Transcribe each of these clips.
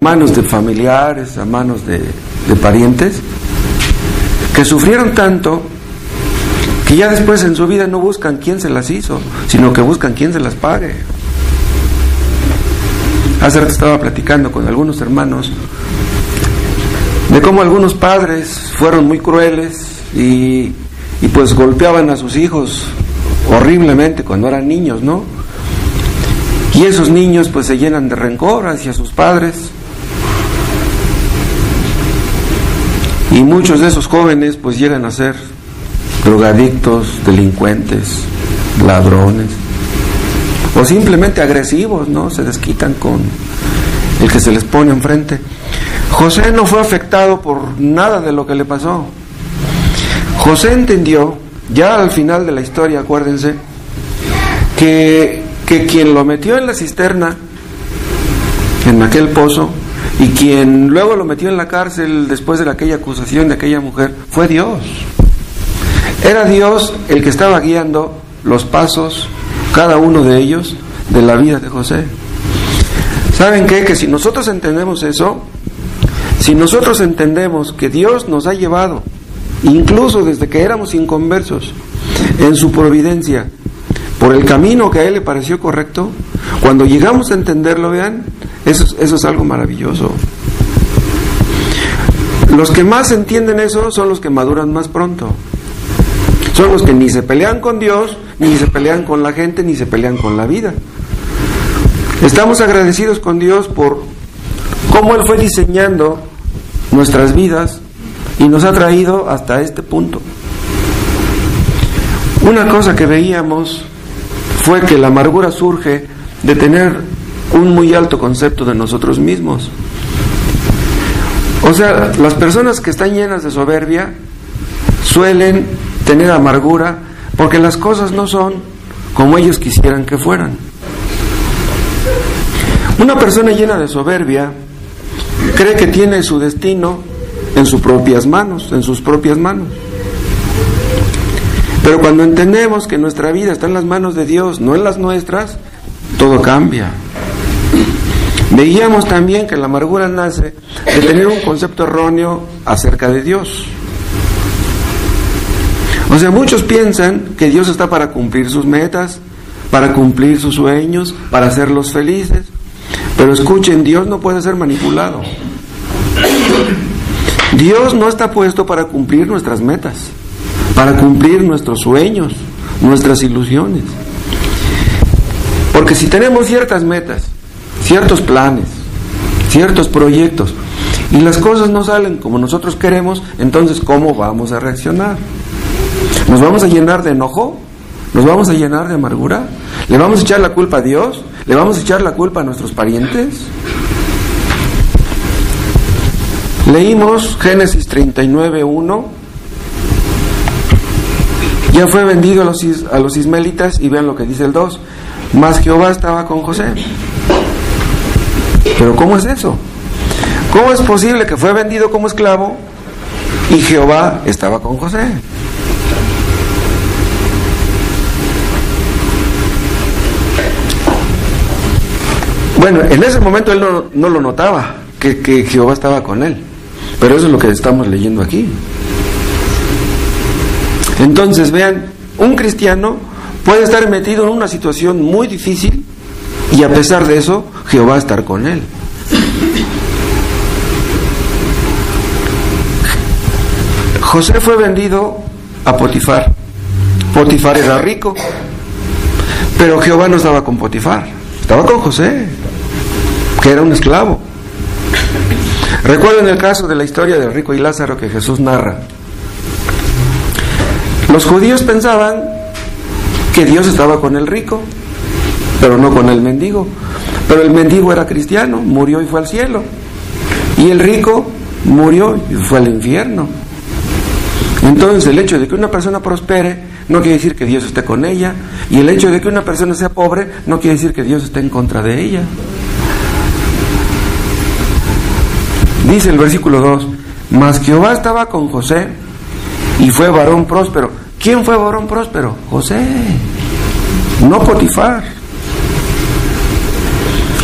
manos de familiares, a manos de parientes, que sufrieron tanto que ya después en su vida no buscan quién se las hizo, sino que buscan quién se las pague. Hace rato estaba platicando con algunos hermanos de cómo algunos padres fueron muy crueles y pues golpeaban a sus hijos horriblemente cuando eran niños, ¿no? Y esos niños pues se llenan de rencor hacia sus padres. Y muchos de esos jóvenes pues llegan a ser drogadictos, delincuentes, ladrones, o simplemente agresivos, ¿no? Se desquitan con el que se les pone enfrente. José no fue afectado por nada de lo que le pasó. José entendió, ya al final de la historia, acuérdense, que quien lo metió en la cisterna, en aquel pozo, y quien luego lo metió en la cárcel después de aquella acusación de aquella mujer, fue Dios. Era Dios el que estaba guiando los pasos, cada uno de ellos, de la vida de José. ¿Saben qué? Que si nosotros entendemos eso, si nosotros entendemos que Dios nos ha llevado, incluso desde que éramos inconversos, en su providencia, por el camino que a Él le pareció correcto, cuando llegamos a entenderlo, vean, eso es algo maravilloso. Los que más entienden eso son los que maduran más pronto. Son los que ni se pelean con Dios, ni se pelean con la gente, ni se pelean con la vida. Estamos agradecidos con Dios por cómo Él fue diseñando nuestras vidas y nos ha traído hasta este punto. Una cosa que veíamos fue que la amargura surge de tener un muy alto concepto de nosotros mismos. O sea, las personas que están llenas de soberbia suelen tener amargura porque las cosas no son como ellos quisieran que fueran. Una persona llena de soberbia cree que tiene su destino en sus propias manos, Pero cuando entendemos que nuestra vida está en las manos de Dios, no en las nuestras, todo cambia. Veíamos también que la amargura nace de tener un concepto erróneo acerca de Dios. O sea, muchos piensan que Dios está para cumplir sus metas, para cumplir sus sueños, para hacerlos felices. Pero escuchen, Dios no puede ser manipulado. Dios no está puesto para cumplir nuestras metas, para cumplir nuestros sueños, nuestras ilusiones. Porque si tenemos ciertas metas, ciertos planes, ciertos proyectos, y las cosas no salen como nosotros queremos, entonces ¿cómo vamos a reaccionar? ¿Nos vamos a llenar de enojo? ¿Nos vamos a llenar de amargura? ¿Le vamos a echar la culpa a Dios? ¿Le vamos a echar la culpa a nuestros parientes? Leímos Génesis 39:1. Ya fue vendido a los ismaelitas, y vean lo que dice el 2. Mas Jehová estaba con José. ¿Pero cómo es eso? ¿Cómo es posible que fue vendido como esclavo y Jehová estaba con José? Bueno, en ese momento él no lo notaba, que Jehová estaba con él. Pero eso es lo que estamos leyendo aquí. Entonces, vean, un cristiano puede estar metido en una situación muy difícil y a pesar de eso, Jehová estar con él. José fue vendido a Potifar. Potifar era rico, pero Jehová no estaba con Potifar, estaba con José, que era un esclavo. Recuerden el caso de la historia del rico y Lázaro que Jesús narra. Los judíos pensaban que Dios estaba con el rico, pero no con el mendigo. Pero el mendigo era cristiano, murió y fue al cielo. Y el rico murió y fue al infierno. Entonces el hecho de que una persona prospere no quiere decir que Dios esté con ella. Y el hecho de que una persona sea pobre no quiere decir que Dios esté en contra de ella. Dice el versículo 2, mas Jehová estaba con José y fue varón próspero. ¿Quién fue varón próspero? José, no Potifar.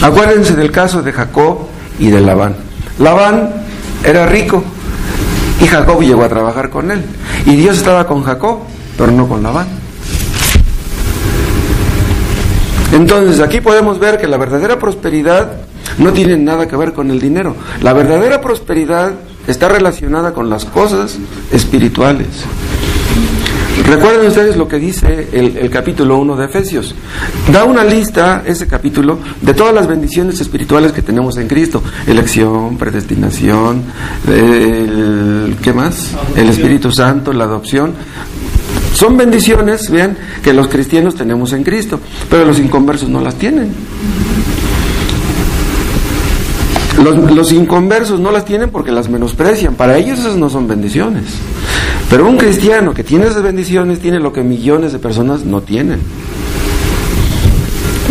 Acuérdense del caso de Jacob y de Labán. Labán era rico y Jacob llegó a trabajar con él. Y Dios estaba con Jacob, pero no con Labán. Entonces aquí podemos ver que la verdadera prosperidad no tiene nada que ver con el dinero. La verdadera prosperidad está relacionada con las cosas espirituales. Recuerden ustedes lo que dice el capítulo 1 de Efesios. Da una lista, ese capítulo, de todas las bendiciones espirituales que tenemos en Cristo. Elección, predestinación, ¿qué más? El Espíritu Santo, la adopción. Son bendiciones, vean, que los cristianos tenemos en Cristo, pero los inconversos no las tienen. Los inconversos no las tienen porque las menosprecian. Para ellos esas no son bendiciones. Pero un cristiano que tiene esas bendiciones tiene lo que millones de personas no tienen.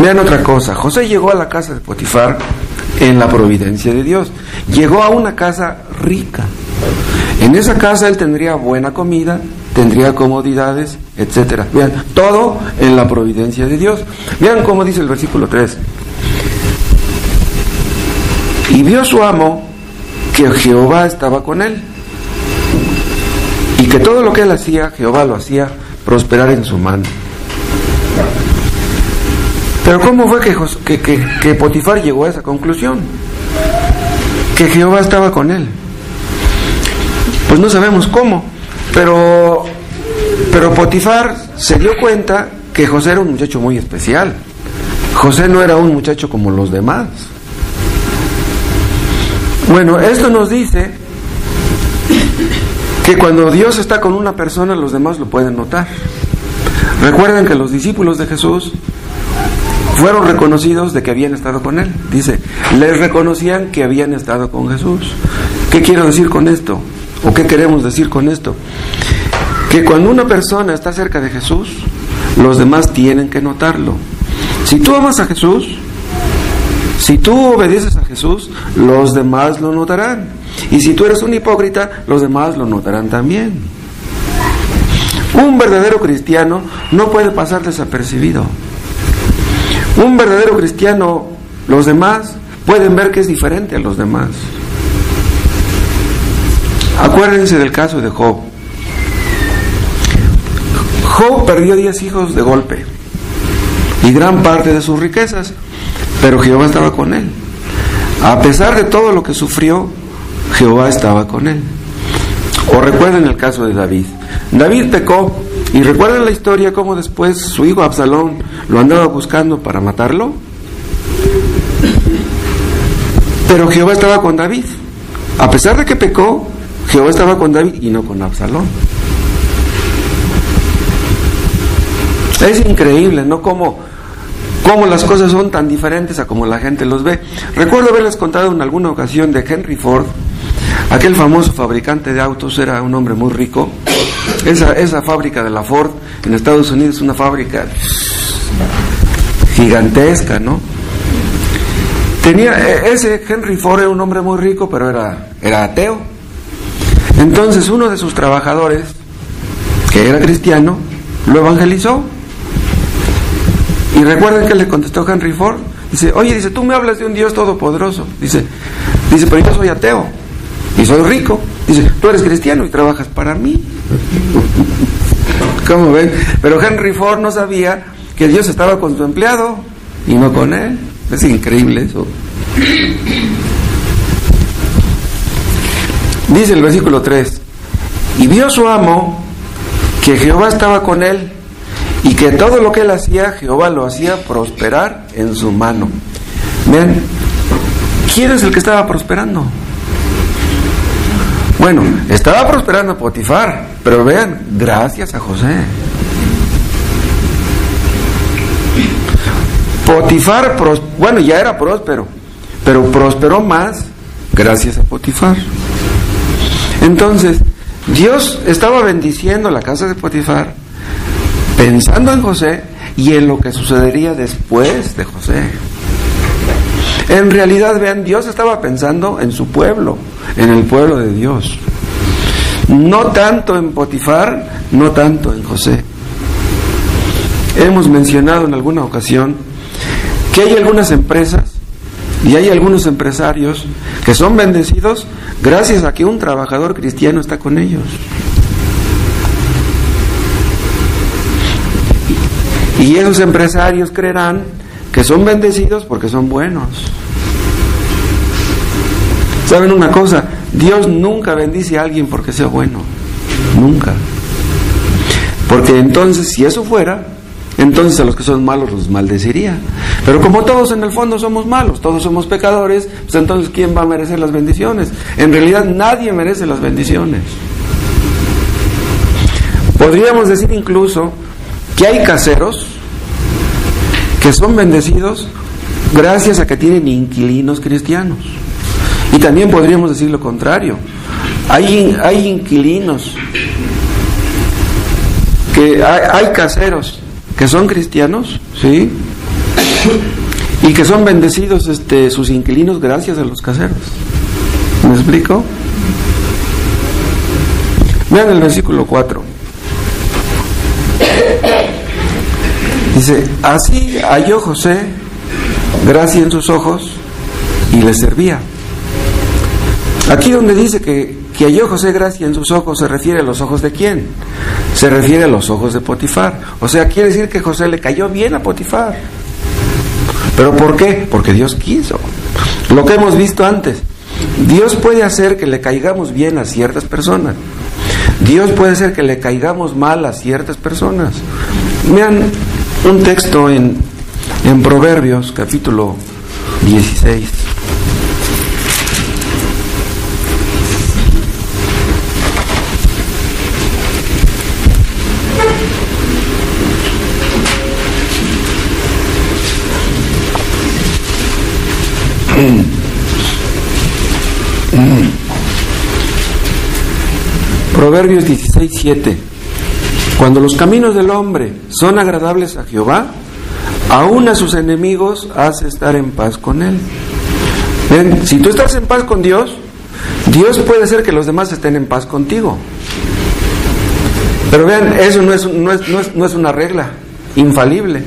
Vean otra cosa. José llegó a la casa de Potifar en la providencia de Dios. Llegó a una casa rica. En esa casa él tendría buena comida, tendría comodidades, etcétera. Vean, todo en la providencia de Dios. Vean cómo dice el versículo 3. Y vio su amo que Jehová estaba con él, y que todo lo que él hacía, Jehová lo hacía prosperar en su mano. Pero ¿cómo fue que Potifar llegó a esa conclusión? Que Jehová estaba con él. Pues no sabemos cómo, pero Potifar se dio cuenta que José era un muchacho muy especial. José no era un muchacho como los demás. Bueno, esto nos dice que cuando Dios está con una persona, los demás lo pueden notar. Recuerden que los discípulos de Jesús fueron reconocidos de que habían estado con él. Dice, les reconocían que habían estado con Jesús. ¿Qué quiero decir con esto? ¿O qué queremos decir con esto? Que cuando una persona está cerca de Jesús, los demás tienen que notarlo. Si tú amas a Jesús, si tú obedeces a Jesús, los demás lo notarán. Y si tú eres un hipócrita, los demás lo notarán también. Un verdadero cristiano no puede pasar desapercibido. Un verdadero cristiano, los demás pueden ver que es diferente a los demás. Acuérdense del caso de Job. Job perdió 10 hijos de golpe y gran parte de sus riquezas, pero Jehová estaba con él. A pesar de todo lo que sufrió, Jehová estaba con él. O recuerden el caso de David. David pecó, y recuerden la historia cómo después su hijo Absalón lo andaba buscando para matarlo. Pero Jehová estaba con David. A pesar de que pecó, Jehová estaba con David y no con Absalón. Es increíble, ¿no? Cómo las cosas son tan diferentes a como la gente los ve. Recuerdo haberles contado en alguna ocasión de Henry Ford, aquel famoso fabricante de autos. Era un hombre muy rico. Esa fábrica de la Ford en Estados Unidos es una fábrica gigantesca, ¿no? Ese Henry Ford era un hombre muy rico, pero era ateo. Entonces uno de sus trabajadores, que era cristiano, lo evangelizó. Y recuerden que le contestó Henry Ford. Dice, oye, dice, tú me hablas de un Dios todopoderoso. Dice, pero yo soy ateo y soy rico. Dice, tú eres cristiano y trabajas para mí. ¿Cómo ven? Pero Henry Ford no sabía que Dios estaba con su empleado y no con él. Es increíble eso. Dice el versículo 3, y vio su amo que Jehová estaba con él, y que todo lo que él hacía, Jehová lo hacía prosperar en su mano. Vean, ¿quién es el que estaba prosperando? Bueno, estaba prosperando Potifar, pero vean, gracias a José. Potifar, bueno, ya era próspero, pero prosperó más gracias a Potifar. Entonces, Dios estaba bendiciendo la casa de Potifar, pensando en José y en lo que sucedería después de José. En realidad, vean, Dios estaba pensando en su pueblo, en el pueblo de Dios. No tanto en Potifar, no tanto en José. Hemos mencionado en alguna ocasión que hay algunas empresas Y hay algunos empresarios que son bendecidos gracias a que un trabajador cristiano está con ellos. Y esos empresarios creerán que son bendecidos porque son buenos. ¿Saben una cosa? Dios nunca bendice a alguien porque sea bueno. Nunca. Porque entonces, si eso fuera, entonces a los que son malos los maldeciría. Pero como todos en el fondo somos malos, todos somos pecadores, pues entonces ¿quién va a merecer las bendiciones? En realidad nadie merece las bendiciones. Podríamos decir incluso que hay caseros que son bendecidos gracias a que tienen inquilinos cristianos. Y también podríamos decir lo contrario. Hay inquilinos, hay caseros que son cristianos, ¿sí? Y que son bendecidos sus inquilinos gracias a los caseros. ¿Me explico? Vean el versículo 4. Dice, así halló José gracia en sus ojos y le servía. Aquí donde dice que halló José gracia en sus ojos, ¿se refiere a los ojos de quién? Se refiere a los ojos de Potifar. O sea, quiere decir que José le cayó bien a Potifar. ¿Pero por qué? Porque Dios quiso. Lo que hemos visto antes. Dios puede hacer que le caigamos bien a ciertas personas. Dios puede hacer que le caigamos mal a ciertas personas. Vean un texto en Proverbios, capítulo 16. Proverbios 16:7. Cuando los caminos del hombre son agradables a Jehová, aún a sus enemigos hace estar en paz con él. Ven, si tú estás en paz con Dios, Dios puede hacer que los demás estén en paz contigo. Pero vean, eso no es una regla infalible.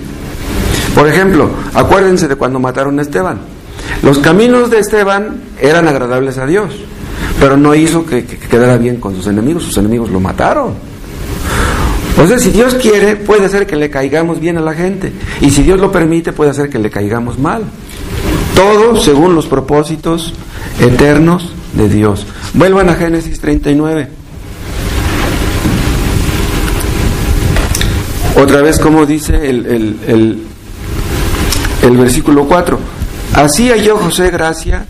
Por ejemplo, acuérdense de cuando mataron a Esteban. Los caminos de Esteban eran agradables a Dios, pero no hizo que quedara bien con sus enemigos lo mataron. O sea, si Dios quiere, puede hacer que le caigamos bien a la gente, y si Dios lo permite, puede hacer que le caigamos mal. Todo según los propósitos eternos de Dios. Vuelvan a Génesis 39. Otra vez, como dice el versículo 4. Así halló José gracia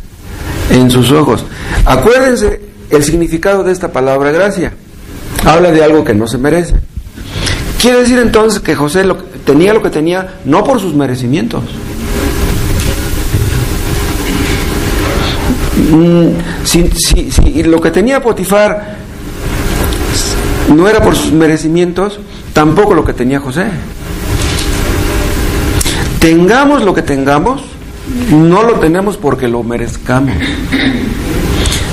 en sus ojos. Acuérdense el significado de esta palabra gracia. Habla de algo que no se merece. Quiere decir entonces que José tenía lo que tenía no por sus merecimientos. Si lo que tenía Potifar no era por sus merecimientos, tampoco lo que tenía José. Tengamos lo que tengamos, no lo tenemos porque lo merezcamos.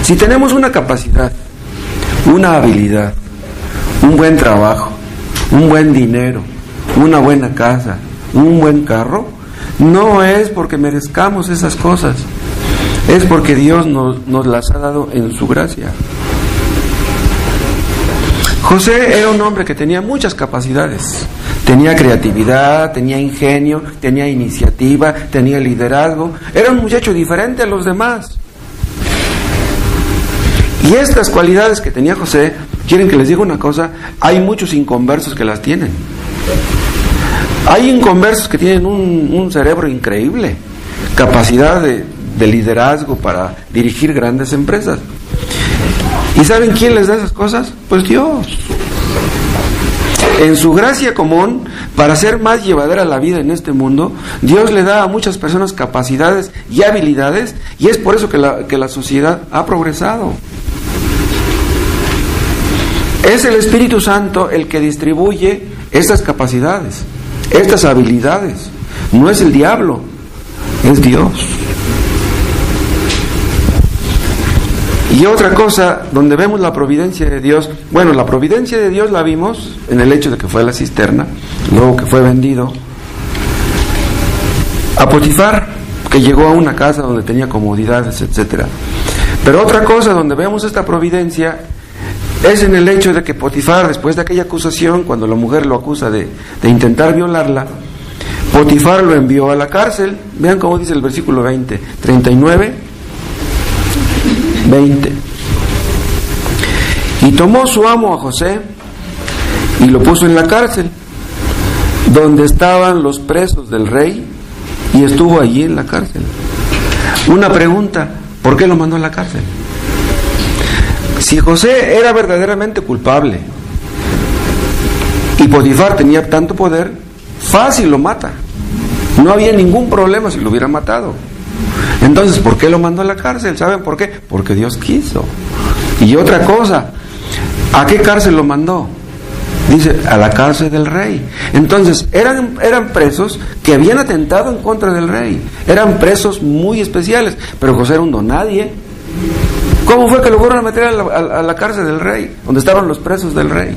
Si tenemos una capacidad, una habilidad, un buen trabajo, un buen dinero, una buena casa, un buen carro, no es porque merezcamos esas cosas, es porque Dios nos las ha dado en su gracia. José era un hombre que tenía muchas capacidades. Tenía creatividad, tenía ingenio, tenía iniciativa, tenía liderazgo. Era un muchacho diferente a los demás. Y estas cualidades que tenía José, quieren que les diga una cosa, hay muchos inconversos que las tienen. Hay inconversos que tienen un cerebro increíble, capacidad de liderazgo para dirigir grandes empresas. ¿Y saben quién les da esas cosas? Pues Dios. En su gracia común, para hacer más llevadera la vida en este mundo, Dios le da a muchas personas capacidades y habilidades, y es por eso que la sociedad ha progresado. Es el Espíritu Santo el que distribuye estas capacidades, estas habilidades. No es el diablo, es Dios. Y otra cosa, donde vemos la providencia de Dios, bueno, la providencia de Dios la vimos en el hecho de que fue a la cisterna, luego que fue vendido a Potifar. que llegó a una casa donde tenía comodidades, etcétera. Pero otra cosa donde vemos esta providencia es en el hecho de que Potifar, después de aquella acusación, cuando la mujer lo acusa de intentar violarla, Potifar lo envió a la cárcel. Vean cómo dice el versículo 20, 39, 20. Y tomó su amo a José y lo puso en la cárcel, donde estaban los presos del rey, y estuvo allí en la cárcel. Una pregunta: ¿por qué lo mandó a la cárcel? Si José era verdaderamente culpable y Potifar tenía tanto poder, fácil lo mata. No había ningún problema si lo hubiera matado. Entonces, ¿por qué lo mandó a la cárcel? ¿Saben por qué? Porque Dios quiso. Y otra cosa, ¿a qué cárcel lo mandó? Dice, a la cárcel del rey. Entonces, eran presos que habían atentado en contra del rey. Eran presos muy especiales, pero José era un donadie. ¿Cómo fue que lo fueron a meter a la cárcel del rey, donde estaban los presos del rey?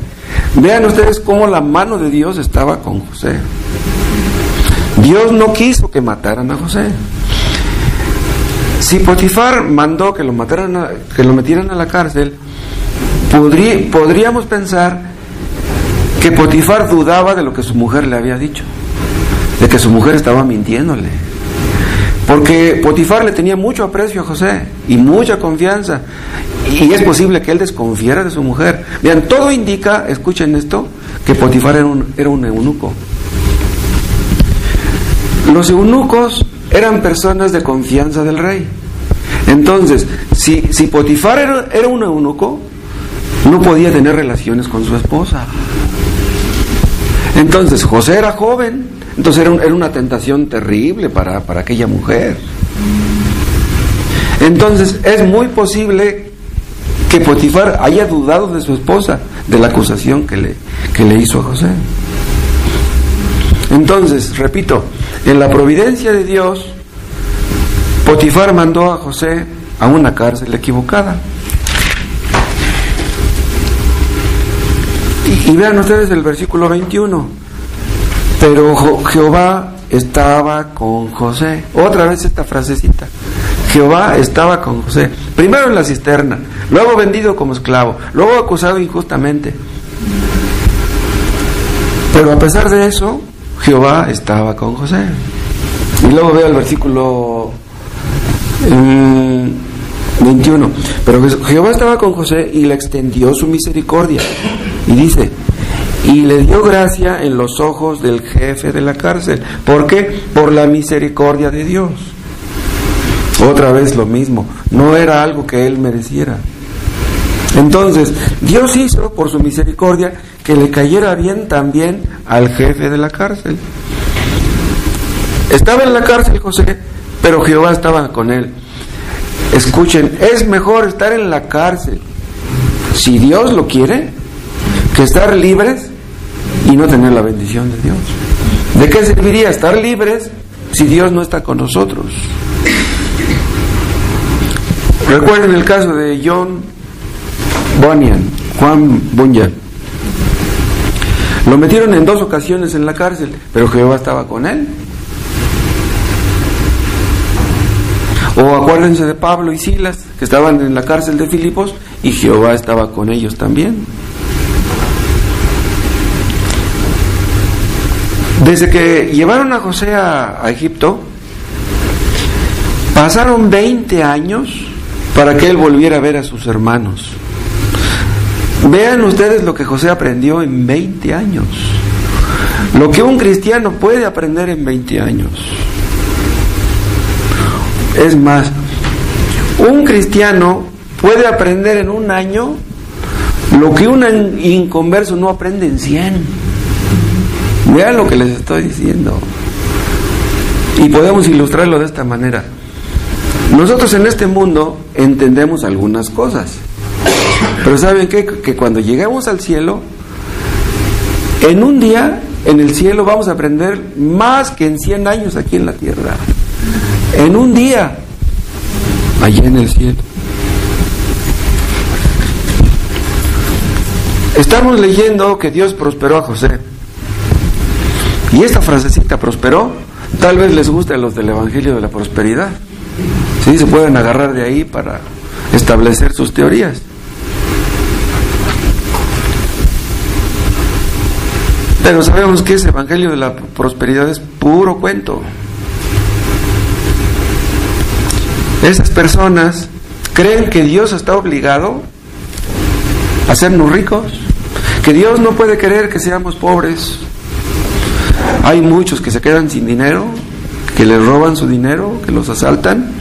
Vean ustedes cómo la mano de Dios estaba con José. Dios no quiso que mataran a José. Si Potifar mandó que lo metieran a la cárcel, podríamos pensar que Potifar dudaba de lo que su mujer le había dicho, de que su mujer estaba mintiéndole, porque Potifar le tenía mucho aprecio a José y mucha confianza, y es posible que él desconfiara de su mujer. Vean, todo indica, escuchen esto, que Potifar era un eunuco. Los eunucos eran personas de confianza del rey. Entonces, si Potifar era un eunuco, no podía tener relaciones con su esposa. Entonces, José era joven, entonces era una tentación terrible para aquella mujer. Entonces, es muy posible que Potifar haya dudado de su esposa, de la acusación que le hizo a José. Entonces, repito, en la providencia de Dios, Potifar mandó a José a una cárcel equivocada. Y vean ustedes el versículo 21. Pero Jehová estaba con José. Otra vez esta frasecita. Jehová estaba con José. Primero en la cisterna, luego vendido como esclavo, luego acusado injustamente. Pero a pesar de eso, Jehová estaba con José. Y luego veo el versículo 21. Pero Jehová estaba con José y le extendió su misericordia. Y dice, y le dio gracia en los ojos del jefe de la cárcel. ¿Por qué? Por la misericordia de Dios. Otra vez lo mismo, no era algo que él mereciera. Entonces, Dios hizo por su misericordia que le cayera bien también al jefe de la cárcel. Estaba en la cárcel José, pero Jehová estaba con él. Escuchen, es mejor estar en la cárcel, si Dios lo quiere, que estar libres y no tener la bendición de Dios. ¿De qué serviría estar libres si Dios no está con nosotros? Recuerden el caso de Juan Bunyan. Lo metieron en 2 ocasiones en la cárcel, pero Jehová estaba con él. O acuérdense de Pablo y Silas, que estaban en la cárcel de Filipos, y Jehová estaba con ellos también. Desde que llevaron a José a Egipto, pasaron 20 años para que él volviera a ver a sus hermanos. Vean ustedes lo que José aprendió en 20 años. Lo que un cristiano puede aprender en 20 años. Es más, un cristiano puede aprender en 1 año lo que un inconverso no aprende en 100. Vean lo que les estoy diciendo. Y podemos ilustrarlo de esta manera. Nosotros en este mundo entendemos algunas cosas, pero ¿saben qué? Que cuando lleguemos al cielo, en un día en el cielo vamos a aprender más que en 100 años aquí en la tierra. En un día, allá en el cielo. Estamos leyendo que Dios prosperó a José. Y esta frasecita, prosperó, Tal vez les guste a los del Evangelio de la Prosperidad. Sí, se pueden agarrar de ahí para establecer sus teorías. Pero sabemos que ese Evangelio de la Prosperidad es puro cuento. Esas personas creen que Dios está obligado a hacernos ricos, que Dios no puede querer que seamos pobres. Hay muchos que se quedan sin dinero, que les roban su dinero, que los asaltan,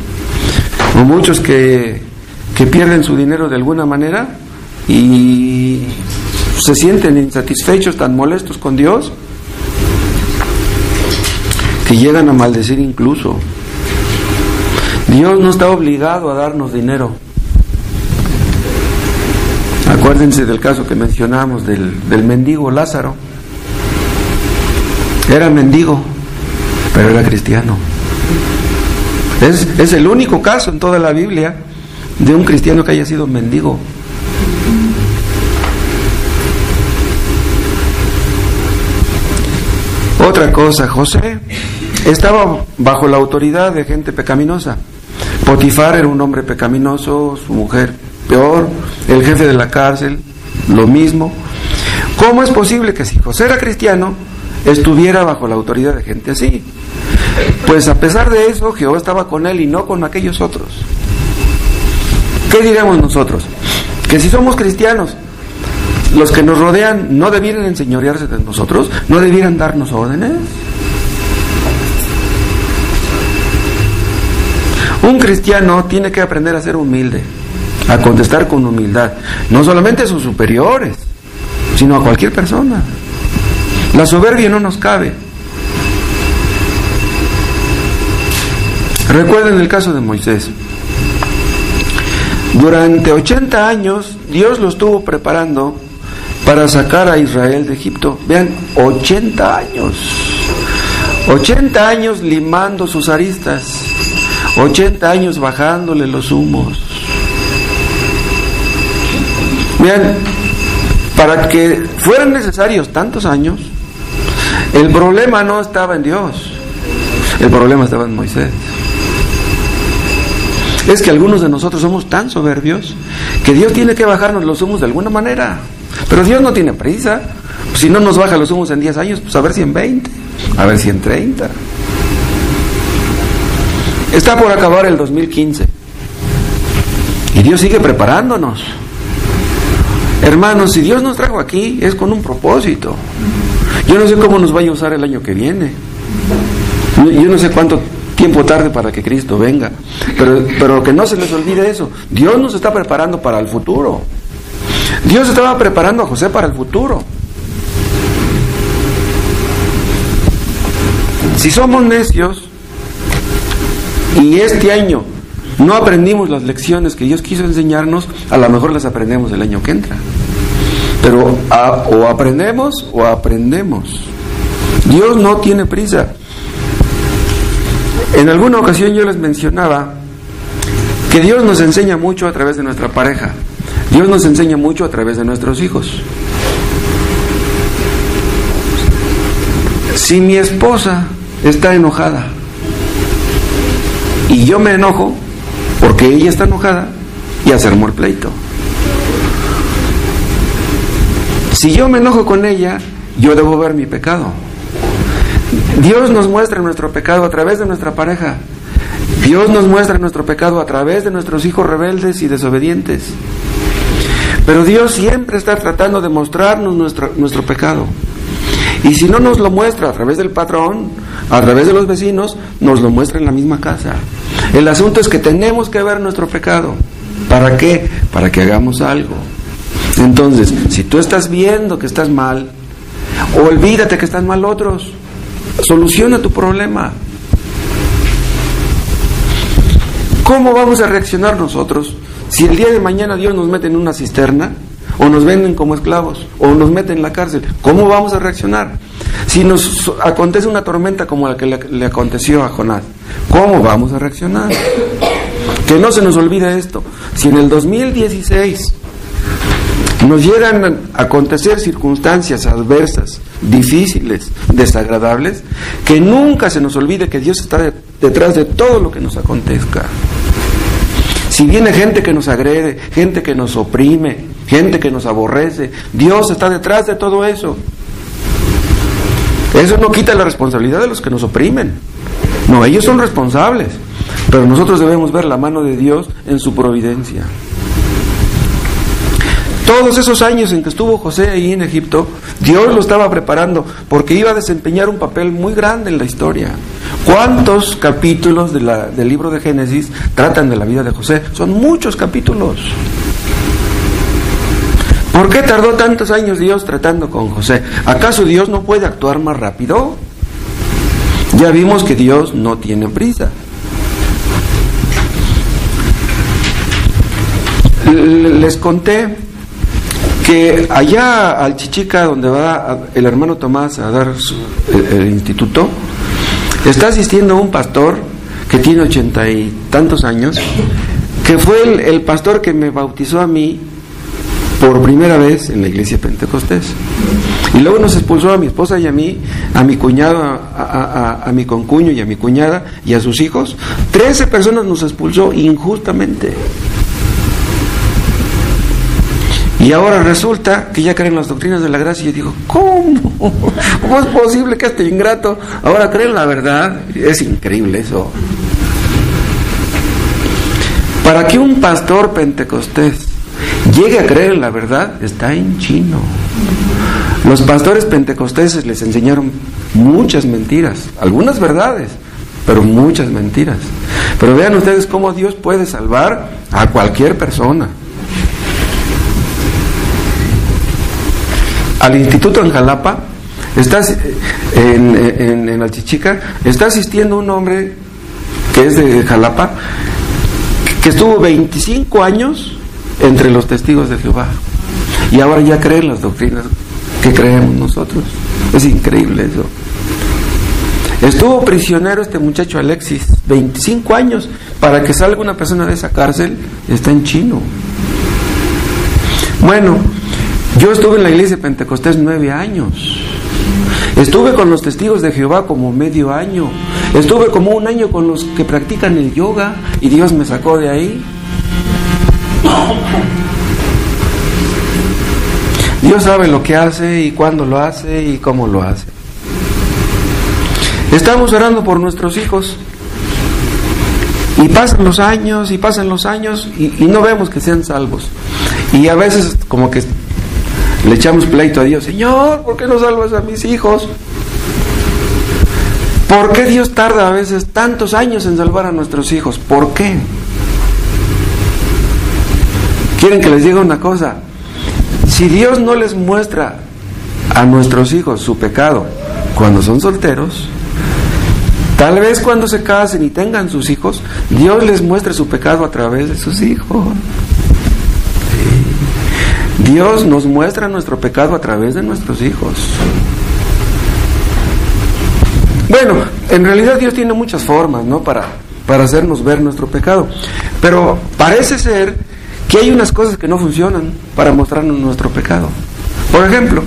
o muchos que pierden su dinero de alguna manera y se sienten insatisfechos, tan molestos con Dios, que llegan a maldecir incluso. Dios no está obligado a darnos dinero. Acuérdense del caso que mencionamos del mendigo Lázaro. Era mendigo, pero era cristiano. Es el único caso en toda la Biblia de un cristiano que haya sido mendigo. Otra cosa, José estaba bajo la autoridad de gente pecaminosa. Potifar era un hombre pecaminoso, su mujer peor, el jefe de la cárcel, lo mismo. ¿Cómo es posible que si José era cristiano, estuviera bajo la autoridad de gente así? Pues a pesar de eso, Jehová estaba con él y no con aquellos otros. ¿Qué diremos nosotros? Que si somos cristianos, los que nos rodean no debieran enseñorearse de nosotros, no debieran darnos órdenes. Un cristiano tiene que aprender a ser humilde, a contestar con humildad, no solamente a sus superiores, sino a cualquier persona. La soberbia no nos cabe. Recuerden el caso de Moisés. Durante 80 años Dios lo estuvo preparando para sacar a Israel de Egipto. Vean, 80 años. 80 años limando sus aristas. 80 años bajándole los humos. Vean, para que fueran necesarios tantos años, el problema no estaba en Dios, el problema estaba en Moisés. Es que algunos de nosotros somos tan soberbios que Dios tiene que bajarnos los humos de alguna manera. Pero Dios no tiene prisa. Si no nos baja los humos en 10 años, pues a ver si en 20, a ver si en 30. Está por acabar el 2015 y Dios sigue preparándonos. Hermanos, si Dios nos trajo aquí es con un propósito. Yo no sé cómo nos vaya a usar el año que viene. Yo no sé cuánto tiempo tarde para que Cristo venga, pero que no se les olvide eso. Dios nos está preparando para el futuro. Dios estaba preparando a José para el futuro. Si somos necios y este año no aprendimos las lecciones que Dios quiso enseñarnos, a lo mejor las aprendemos el año que entra. Pero o aprendemos o aprendemos. Dios no tiene prisa. En alguna ocasión yo les mencionaba que Dios nos enseña mucho a través de nuestra pareja. Dios nos enseña mucho a través de nuestros hijos. Si mi esposa está enojada y yo me enojo porque ella está enojada, ya se armó el pleito. Si yo me enojo con ella, yo debo ver mi pecado. Dios nos muestra nuestro pecado a través de nuestra pareja. Dios nos muestra nuestro pecado a través de nuestros hijos rebeldes y desobedientes. Pero Dios siempre está tratando de mostrarnos nuestro pecado. Y si no nos lo muestra a través del patrón, a través de los vecinos, nos lo muestra en la misma casa. El asunto es que tenemos que ver nuestro pecado. ¿Para qué? Para que hagamos algo. Entonces, si tú estás viendo que estás mal, olvídate que están mal otros. Soluciona tu problema. ¿Cómo vamos a reaccionar nosotros si el día de mañana Dios nos mete en una cisterna, o nos venden como esclavos, o nos mete en la cárcel? ¿Cómo vamos a reaccionar? Si nos acontece una tormenta como la que le aconteció a Jonás, ¿cómo vamos a reaccionar? Que no se nos olvide esto. Si en el 2016 nos llegan a acontecer circunstancias adversas difíciles, desagradables, que nunca se nos olvide que Dios está detrás de todo lo que nos acontezca. Si viene gente que nos agrede, gente que nos oprime, gente que nos aborrece, Dios está detrás de todo eso. Eso no quita la responsabilidad de los que nos oprimen. No, ellos son responsables, pero nosotros debemos ver la mano de Dios en su providencia. Todos esos años en que estuvo José ahí en Egipto, Dios lo estaba preparando porque iba a desempeñar un papel muy grande en la historia. ¿Cuántos capítulos del libro de Génesis tratan de la vida de José? Son muchos capítulos. ¿Por qué tardó tantos años Dios tratando con José? ¿Acaso Dios no puede actuar más rápido? Ya vimos que Dios no tiene prisa. Les conté que allá al Chichica, donde va el hermano Tomás a dar el instituto, está asistiendo un pastor que tiene 80 y tantos años, que fue el pastor que me bautizó a mí por primera vez en la iglesia Pentecostés. Y luego nos expulsó a mi esposa y a mí, a mi cuñado, a mi concuño y a mi cuñada y a sus hijos. 13 personas nos expulsó injustamente. Y ahora resulta que ya creen las doctrinas de la gracia. Y yo digo, ¿cómo? ¿Cómo es posible que este ingrato ahora creen la verdad? Es increíble eso. Para que un pastor pentecostés llegue a creer en la verdad, está en chino. Los pastores pentecosteses les enseñaron muchas mentiras, algunas verdades, pero muchas mentiras. Pero vean ustedes cómo Dios puede salvar a cualquier persona. Al instituto en Jalapa, en Alchichica, está asistiendo un hombre que es de Jalapa, que estuvo 25 años entre los testigos de Jehová, y ahora ya creen las doctrinas que creemos nosotros. Es increíble eso. Estuvo prisionero este muchacho Alexis 25 años. Para que salga una persona de esa cárcel está en chino. Bueno, yo estuve en la iglesia Pentecostés 9 años. Estuve con los testigos de Jehová como medio año. Estuve como un año con los que practican el yoga y Dios me sacó de ahí. Dios sabe lo que hace y cuándo lo hace y cómo lo hace. Estamos orando por nuestros hijos y pasan los años y no vemos que sean salvos. Y a veces como que le echamos pleito a Dios: Señor, ¿por qué no salvas a mis hijos? ¿Por qué Dios tarda a veces tantos años en salvar a nuestros hijos? ¿Por qué? ¿Quieren que les diga una cosa? Si Dios no les muestra a nuestros hijos su pecado cuando son solteros, tal vez cuando se casen y tengan sus hijos, Dios les muestre su pecado a través de sus hijos. Dios nos muestra nuestro pecado a través de nuestros hijos. Bueno, en realidad Dios tiene muchas formas, ¿no?, para hacernos ver nuestro pecado. Pero parece ser que hay unas cosas que no funcionan para mostrarnos nuestro pecado. Por ejemplo,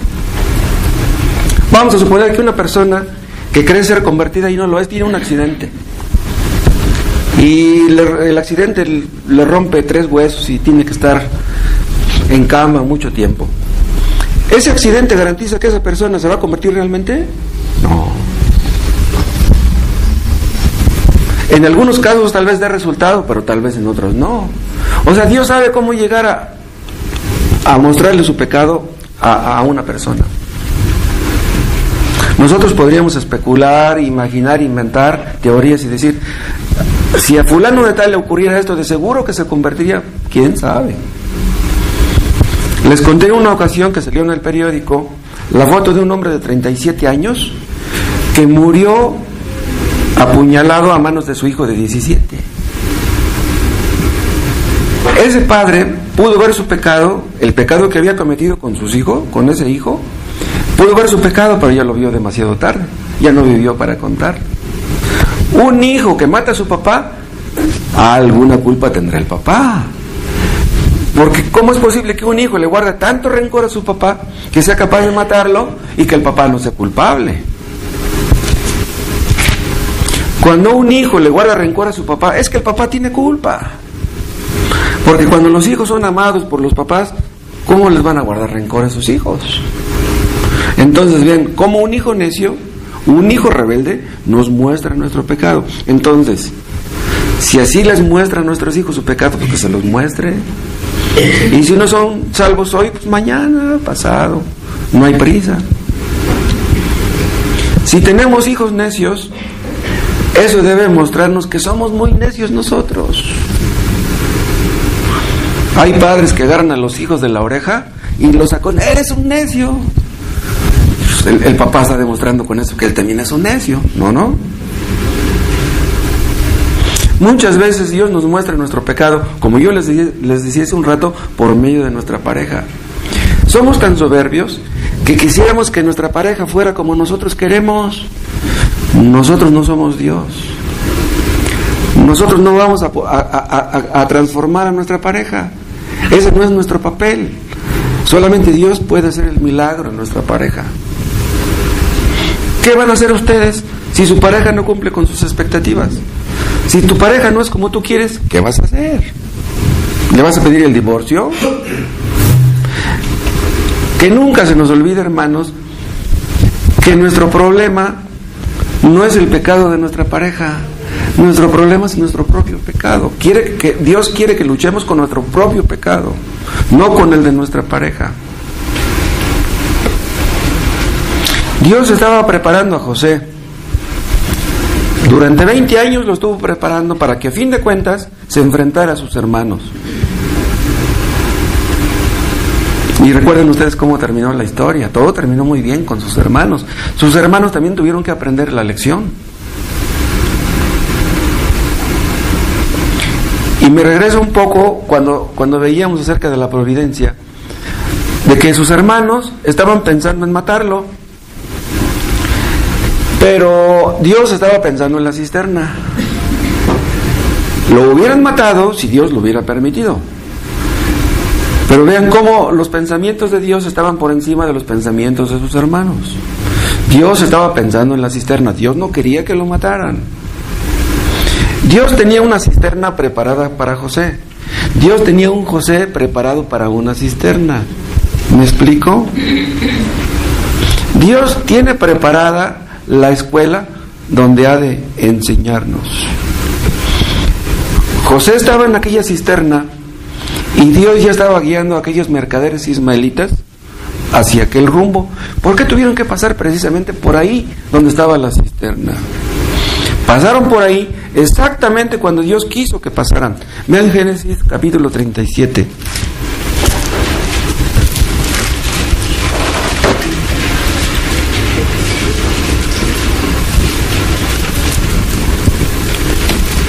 vamos a suponer que una persona que cree ser convertida y no lo es, tiene un accidente. Y el accidente le rompe 3 huesos y tiene que estar en cama mucho tiempo. ¿Ese accidente garantiza que esa persona se va a convertir realmente? No. En algunos casos tal vez dé resultado, pero tal vez en otros no. O sea, Dios sabe cómo llegar a mostrarle su pecado a una persona. Nosotros podríamos especular, imaginar, inventar teorías y decir: si a fulano de tal le ocurriera esto, de seguro que se convertiría. ¿Quién sabe? Les conté en una ocasión que salió en el periódico la foto de un hombre de 37 años que murió apuñalado a manos de su hijo de 17. Ese padre pudo ver su pecado, el pecado que había cometido con sus hijos, con ese hijo. Pudo ver su pecado, pero ya lo vio demasiado tarde. Ya no vivió para contar. Un hijo que mata a su papá, alguna culpa tendrá el papá. Porque ¿cómo es posible que un hijo le guarde tanto rencor a su papá que sea capaz de matarlo y que el papá no sea culpable? Cuando un hijo le guarda rencor a su papá, es que el papá tiene culpa. Porque cuando los hijos son amados por los papás, ¿cómo les van a guardar rencor a sus hijos? Entonces, bien, como un hijo necio, un hijo rebelde, nos muestra nuestro pecado. Entonces, si así les muestra a nuestros hijos su pecado, pues que se los muestre. Y si no son salvos hoy, pues mañana, pasado, no hay prisa. Si tenemos hijos necios, eso debe mostrarnos que somos muy necios nosotros. Hay padres que agarran a los hijos de la oreja y los sacan, eres un necio. Pues el papá está demostrando con eso que él también es un necio, ¿no? Muchas veces Dios nos muestra nuestro pecado, como yo les decía hace un rato, por medio de nuestra pareja. Somos tan soberbios que quisiéramos que nuestra pareja fuera como nosotros queremos. Nosotros no somos Dios. Nosotros no vamos a transformar a nuestra pareja. Ese no es nuestro papel. Solamente Dios puede hacer el milagro en nuestra pareja. ¿Qué van a hacer ustedes si su pareja no cumple con sus expectativas? Si tu pareja no es como tú quieres, ¿qué vas a hacer? ¿Le vas a pedir el divorcio? Que nunca se nos olvide, hermanos, que nuestro problema no es el pecado de nuestra pareja. Nuestro problema es nuestro propio pecado. Dios quiere que luchemos con nuestro propio pecado, no con el de nuestra pareja. Dios estaba preparando a José. Durante 20 años lo estuvo preparando para que a fin de cuentas se enfrentara a sus hermanos. Y recuerden ustedes cómo terminó la historia. Todo terminó muy bien con sus hermanos. Sus hermanos también tuvieron que aprender la lección. Y me regreso un poco cuando veíamos acerca de la providencia, de que sus hermanos estaban pensando en matarlo, pero Dios estaba pensando en la cisterna. Lo hubieran matado si Dios lo hubiera permitido. Pero vean cómo los pensamientos de Dios estaban por encima de los pensamientos de sus hermanos. Dios estaba pensando en la cisterna. Dios no quería que lo mataran. Dios tenía una cisterna preparada para José. Dios tenía un José preparado para una cisterna. ¿Me explico? Dios tiene preparada la escuela donde ha de enseñarnos. José estaba en aquella cisterna y Dios ya estaba guiando a aquellos mercaderes ismaelitas hacia aquel rumbo. ¿Por qué tuvieron que pasar precisamente por ahí donde estaba la cisterna? Pasaron por ahí exactamente cuando Dios quiso que pasaran. Vean Génesis capítulo 37.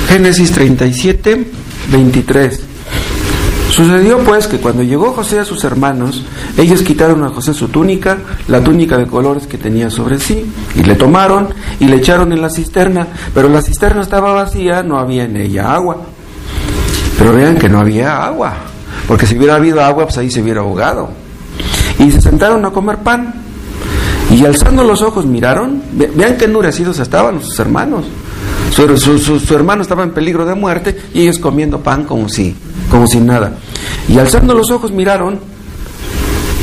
Génesis 37, 23. Sucedió pues que cuando llegó José a sus hermanos, ellos quitaron a José su túnica, la túnica de colores que tenía sobre sí, y le tomaron y le echaron en la cisterna, pero la cisterna estaba vacía, no había en ella agua. Pero vean que no había agua, porque si hubiera habido agua, pues ahí se hubiera ahogado. Y se sentaron a comer pan, y alzando los ojos miraron, vean qué endurecidos estaban sus hermanos. Su hermano estaba en peligro de muerte y ellos comiendo pan como si nada. Y alzando los ojos miraron,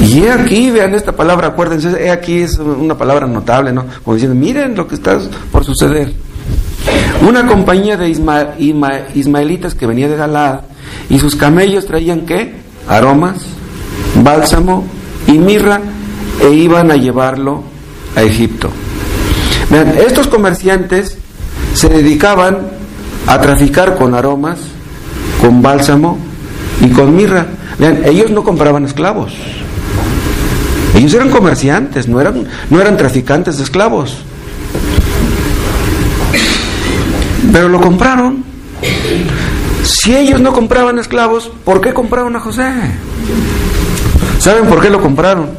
y he aquí, vean esta palabra, acuérdense, he aquí es una palabra notable, ¿no? Como diciendo, miren lo que está por suceder. Una compañía de ismaelitas que venía de Galaad, y sus camellos traían ¿qué? Aromas, bálsamo y mirra, e iban a llevarlo a Egipto. Vean, estos comerciantes se dedicaban a traficar con aromas, con bálsamo y con mirra. Vean, ellos no compraban esclavos. Ellos eran comerciantes, no eran traficantes de esclavos. Pero lo compraron. Si ellos no compraban esclavos, ¿por qué compraron a José? ¿Saben por qué lo compraron?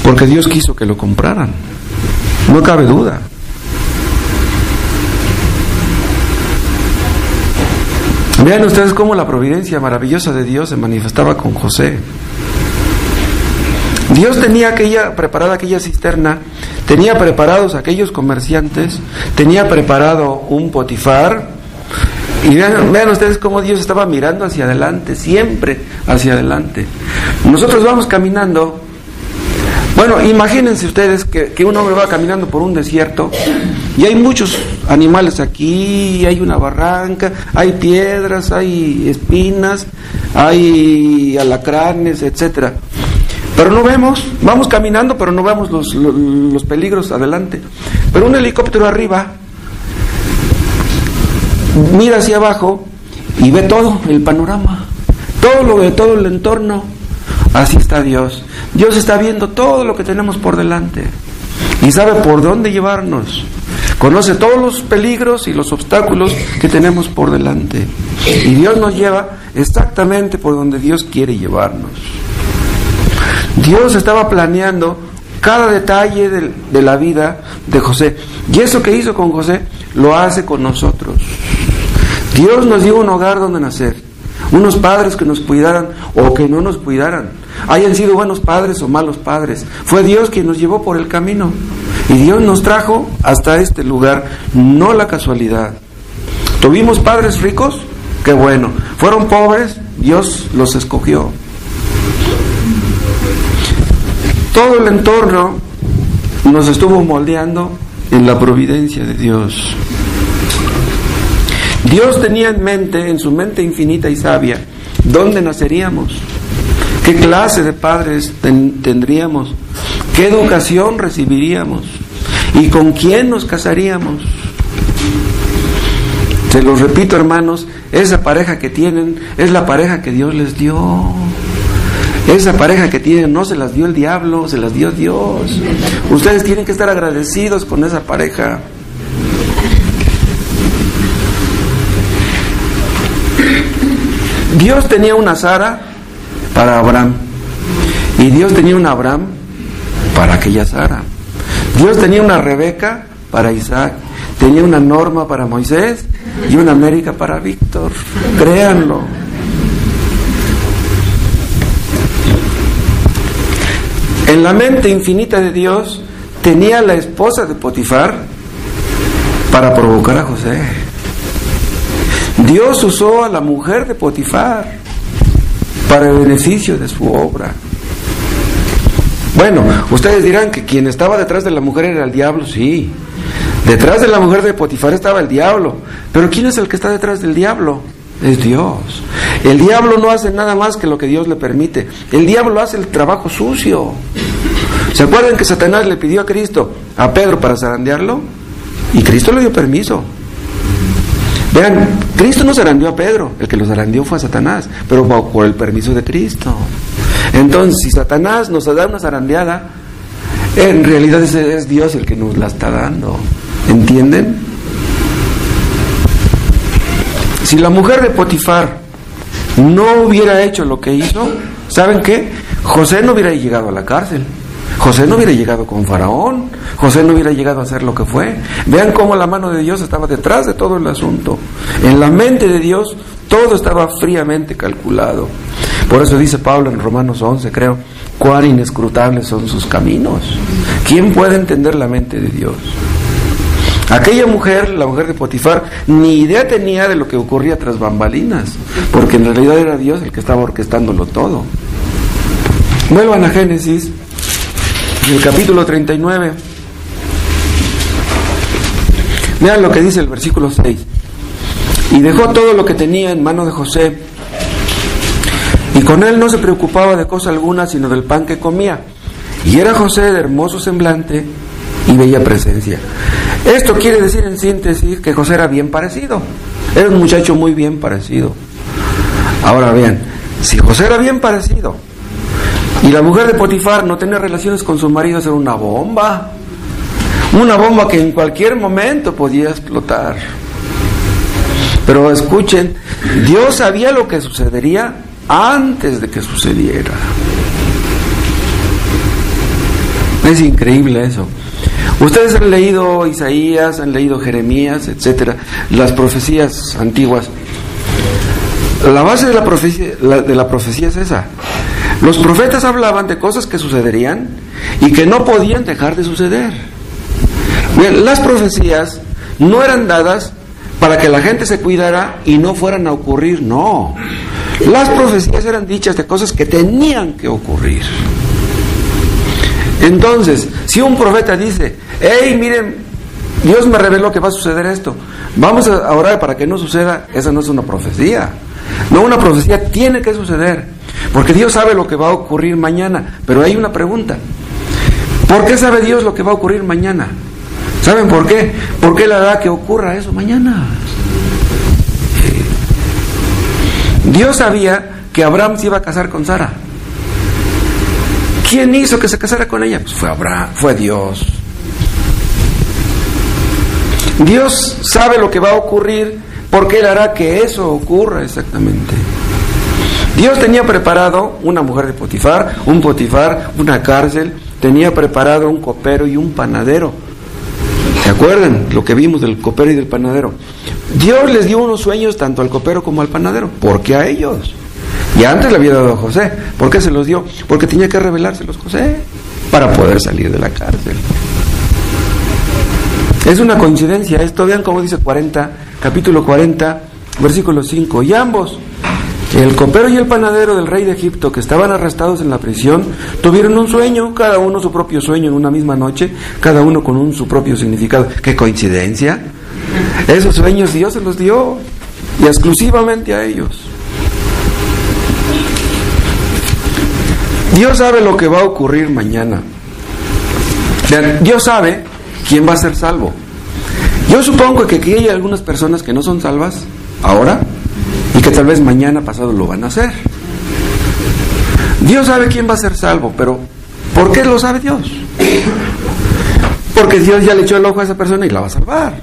Porque Dios quiso que lo compraran. No cabe duda. Vean ustedes cómo la providencia maravillosa de Dios se manifestaba con José. Dios tenía preparada aquella cisterna, tenía preparados aquellos comerciantes, tenía preparado un Potifar, y vean ustedes cómo Dios estaba mirando hacia adelante, siempre hacia adelante. Nosotros vamos caminando, bueno, imagínense ustedes que un hombre va caminando por un desierto y hay muchos animales aquí, hay una barranca, hay piedras, hay espinas, hay alacranes, etcétera. Pero no vemos, vamos caminando, pero no vemos los peligros adelante. Pero un helicóptero arriba mira hacia abajo y ve todo el panorama, todo el entorno. Así está Dios. Dios está viendo todo lo que tenemos por delante y sabe por dónde llevarnos. Conoce todos los peligros y los obstáculos que tenemos por delante. Y Dios nos lleva exactamente por donde Dios quiere llevarnos. Dios estaba planeando cada detalle de la vida de José. Y eso que hizo con José, lo hace con nosotros. Dios nos dio un hogar donde nacer, unos padres que nos cuidaran o que no nos cuidaran, hayan sido buenos padres o malos padres. Fue Dios quien nos llevó por el camino. Y Dios nos trajo hasta este lugar, no la casualidad. ¿Tuvimos padres ricos? Qué bueno. ¿Fueron pobres? Dios los escogió. Todo el entorno nos estuvo moldeando en la providencia de Dios. Dios tenía en mente, en su mente infinita y sabia, dónde naceríamos, qué clase de padres tendríamos, qué educación recibiríamos y con quién nos casaríamos. Se los repito, hermanos, esa pareja que tienen es la pareja que Dios les dio. Esa pareja que tienen no se las dio el diablo, se las dio Dios. Ustedes tienen que estar agradecidos con esa pareja. Dios tenía una Sara para Abraham y Dios tenía un Abraham para aquella Sara. Dios tenía una Rebeca para Isaac, tenía una Norma para Moisés y una América para Víctor. Créanlo. En la mente infinita de Dios tenía la esposa de Potifar para provocar a José. Dios usó a la mujer de Potifar para el beneficio de su obra. Bueno, ustedes dirán que quien estaba detrás de la mujer era el diablo. Sí, detrás de la mujer de Potifar estaba el diablo. Pero ¿quién es el que está detrás del diablo? Es Dios. El diablo no hace nada más que lo que Dios le permite. El diablo hace el trabajo sucio. ¿Se acuerdan que Satanás le pidió a Pedro para zarandearlo? Y Cristo le dio permiso. Vean, Cristo no zarandeó a Pedro, el que lo zarandeó fue a Satanás, pero por el permiso de Cristo. Entonces, si Satanás nos da una zarandeada, en realidad ese es Dios el que nos la está dando. ¿Entienden? Si la mujer de Potifar no hubiera hecho lo que hizo, ¿saben qué? José no hubiera llegado a la cárcel. José no hubiera llegado con Faraón, José no hubiera llegado a hacer lo que fue. Vean cómo la mano de Dios estaba detrás de todo el asunto. En la mente de Dios todo estaba fríamente calculado. Por eso dice Pablo en Romanos 11, creo, cuán inescrutables son sus caminos. ¿Quién puede entender la mente de Dios? Aquella mujer, la mujer de Potifar, ni idea tenía de lo que ocurría tras bambalinas, porque en realidad era Dios el que estaba orquestándolo todo. Vuelvan a Génesis, el capítulo 39. Vean lo que dice el versículo 6. Y dejó todo lo que tenía en mano de José, y con él no se preocupaba de cosa alguna, sino del pan que comía. Y era José de hermoso semblante y bella presencia. Esto quiere decir en síntesis que José era bien parecido. Era un muchacho muy bien parecido. Ahora vean, si José era bien parecido y la mujer de Potifar no tenía relaciones con su marido, era una bomba. Una bomba que en cualquier momento podía explotar. Pero escuchen, Dios sabía lo que sucedería antes de que sucediera. Es increíble eso. Ustedes han leído Isaías, han leído Jeremías, etcétera, las profecías antiguas. La base de la profecía es esa. Los profetas hablaban de cosas que sucederían y que no podían dejar de suceder. Bien, las profecías no eran dadas para que la gente se cuidara y no fueran a ocurrir, no. Las profecías eran dichas de cosas que tenían que ocurrir. Entonces, si un profeta dice, hey, miren, Dios me reveló que va a suceder esto, vamos a orar para que no suceda, esa no es una profecía. No, una profecía tiene que suceder, porque Dios sabe lo que va a ocurrir mañana. Pero hay una pregunta: ¿por qué sabe Dios lo que va a ocurrir mañana? ¿Saben por qué? Porque Él hará que ocurra eso mañana. Dios sabía que Abraham se iba a casar con Sara. ¿Quién hizo que se casara con ella? Pues fue Abraham, fue Dios. Dios sabe lo que va a ocurrir porque Él hará que eso ocurra exactamente. Dios tenía preparado una mujer de Potifar, una cárcel, tenía preparado un copero y un panadero. ¿Se acuerdan lo que vimos del copero y del panadero? Dios les dio unos sueños tanto al copero como al panadero. ¿Por qué a ellos? Y antes le había dado a José. ¿Por qué se los dio? Porque tenía que revelárselos José para poder salir de la cárcel. Es una coincidencia esto. Vean cómo dice capítulo 40, versículo 5. Y ambos, el copero y el panadero del rey de Egipto, que estaban arrestados en la prisión, tuvieron un sueño, cada uno su propio sueño en una misma noche, cada uno con su propio significado. ¡Qué coincidencia! Esos sueños Dios se los dio, y exclusivamente a ellos. Dios sabe lo que va a ocurrir mañana. Dios sabe quién va a ser salvo. Yo supongo que aquí hay algunas personas que no son salvas ahora y que tal vez mañana pasado lo van a hacer. Dios sabe quién va a ser salvo, pero ¿por qué lo sabe Dios? Porque Dios ya le echó el ojo a esa persona y la va a salvar.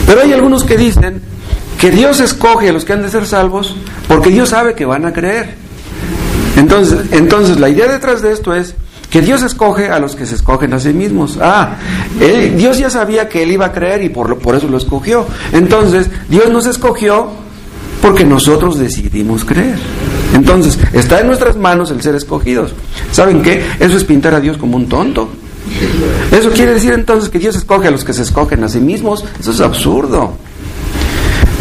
Pero hay algunos que dicen que Dios escoge a los que han de ser salvos porque Dios sabe que van a creer. Entonces la idea detrás de esto es que Dios escoge a los que se escogen a sí mismos. Dios ya sabía que Él iba a creer y por eso lo escogió. Entonces, Dios nos escogió porque nosotros decidimos creer. Entonces, está en nuestras manos el ser escogidos. ¿Saben qué? Eso es pintar a Dios como un tonto. Eso quiere decir entonces que Dios escoge a los que se escogen a sí mismos. Eso es absurdo.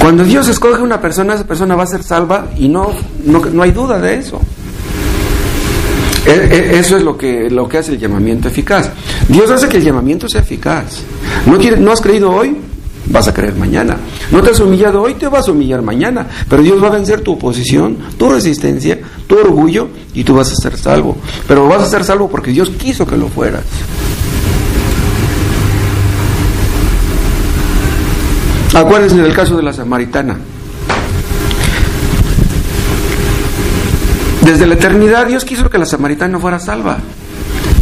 Cuando Dios escoge a una persona, esa persona va a ser salva y no hay duda de eso. Eso es lo que hace el llamamiento eficaz. Dios hace que el llamamiento sea eficaz. ¿No has creído hoy? Vas a creer mañana. ¿No te has humillado hoy? Te vas a humillar mañana. Pero Dios va a vencer tu oposición, tu resistencia, tu orgullo, y tú vas a ser salvo. Pero vas a ser salvo porque Dios quiso que lo fueras. Acuérdense del caso de la samaritana. Desde la eternidad Dios quiso que la samaritana fuera salva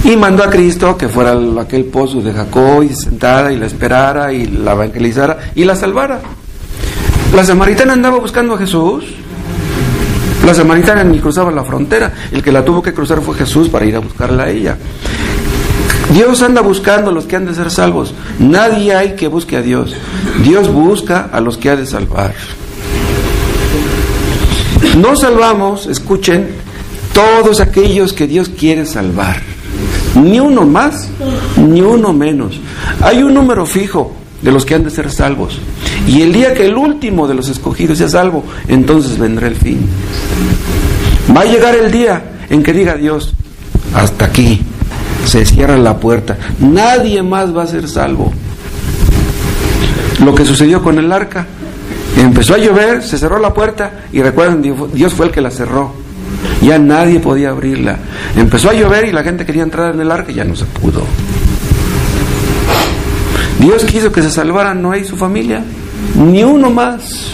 y mandó a Cristo que fuera a aquel pozo de Jacob y se sentara y la esperara y la evangelizara y la salvara. La samaritana andaba buscando a Jesús. La samaritana ni cruzaba la frontera. El que la tuvo que cruzar fue Jesús para ir a buscarla a ella. Dios anda buscando a los que han de ser salvos. Nadie hay que busque a Dios. Dios busca a los que ha de salvar. No salvamos, escuchen, todos aquellos que Dios quiere salvar. Ni uno más, ni uno menos. Hay un número fijo de los que han de ser salvos. Y el día que el último de los escogidos sea salvo, entonces vendrá el fin. Va a llegar el día en que diga Dios, hasta aquí, se cierra la puerta. Nadie más va a ser salvo. Lo que sucedió con el arca. Empezó a llover, se cerró la puerta y recuerden, Dios fue el que la cerró. Ya nadie podía abrirla. Empezó a llover y la gente quería entrar en el arca y ya no se pudo. Dios quiso que se salvaran Noé y su familia, ni uno más.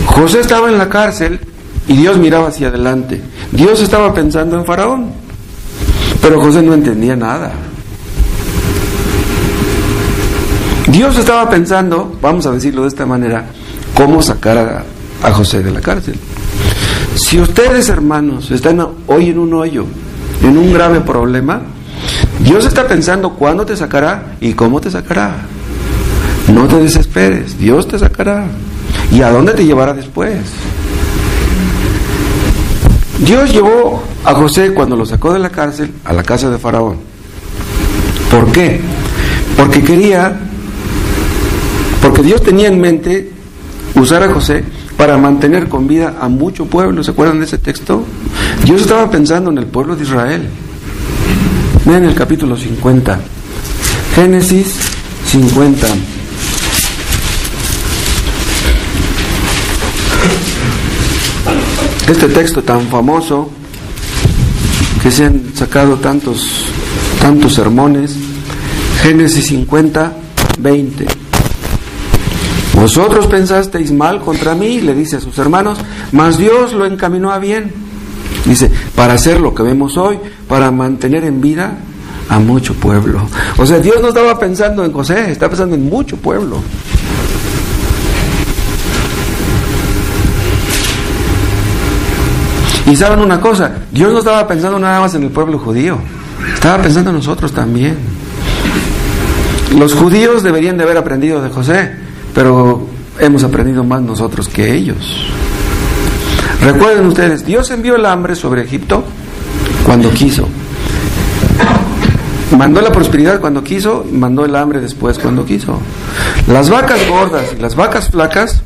José estaba en la cárcel y Dios miraba hacia adelante. Dios estaba pensando en Faraón, pero José no entendía nada. Dios estaba pensando, vamos a decirlo de esta manera, cómo sacar a José de la cárcel. Si ustedes, hermanos, están hoy en un hoyo, en un grave problema, Dios está pensando cuándo te sacará y cómo te sacará. No te desesperes, Dios te sacará. ¿Y a dónde te llevará después? Dios llevó a José cuando lo sacó de la cárcel a la casa de Faraón. ¿Por qué? Porque Dios tenía en mente usar a José para mantener con vida a mucho pueblo. ¿Se acuerdan de ese texto? Dios estaba pensando en el pueblo de Israel. Vean el capítulo 50. Génesis 50. Este texto tan famoso, que se han sacado tantos sermones. Génesis 50, 20. Vosotros pensasteis mal contra mí, le dice a sus hermanos, mas Dios lo encaminó a bien. Dice, para hacer lo que vemos hoy, para mantener en vida a mucho pueblo. O sea, Dios no estaba pensando en José, estaba pensando en mucho pueblo. Y saben una cosa, Dios no estaba pensando nada más en el pueblo judío, estaba pensando en nosotros también. Los judíos deberían de haber aprendido de José, pero hemos aprendido más nosotros que ellos. Recuerden ustedes, Dios envió el hambre sobre Egipto cuando quiso. Mandó la prosperidad cuando quiso, y mandó el hambre después cuando quiso. Las vacas gordas y las vacas flacas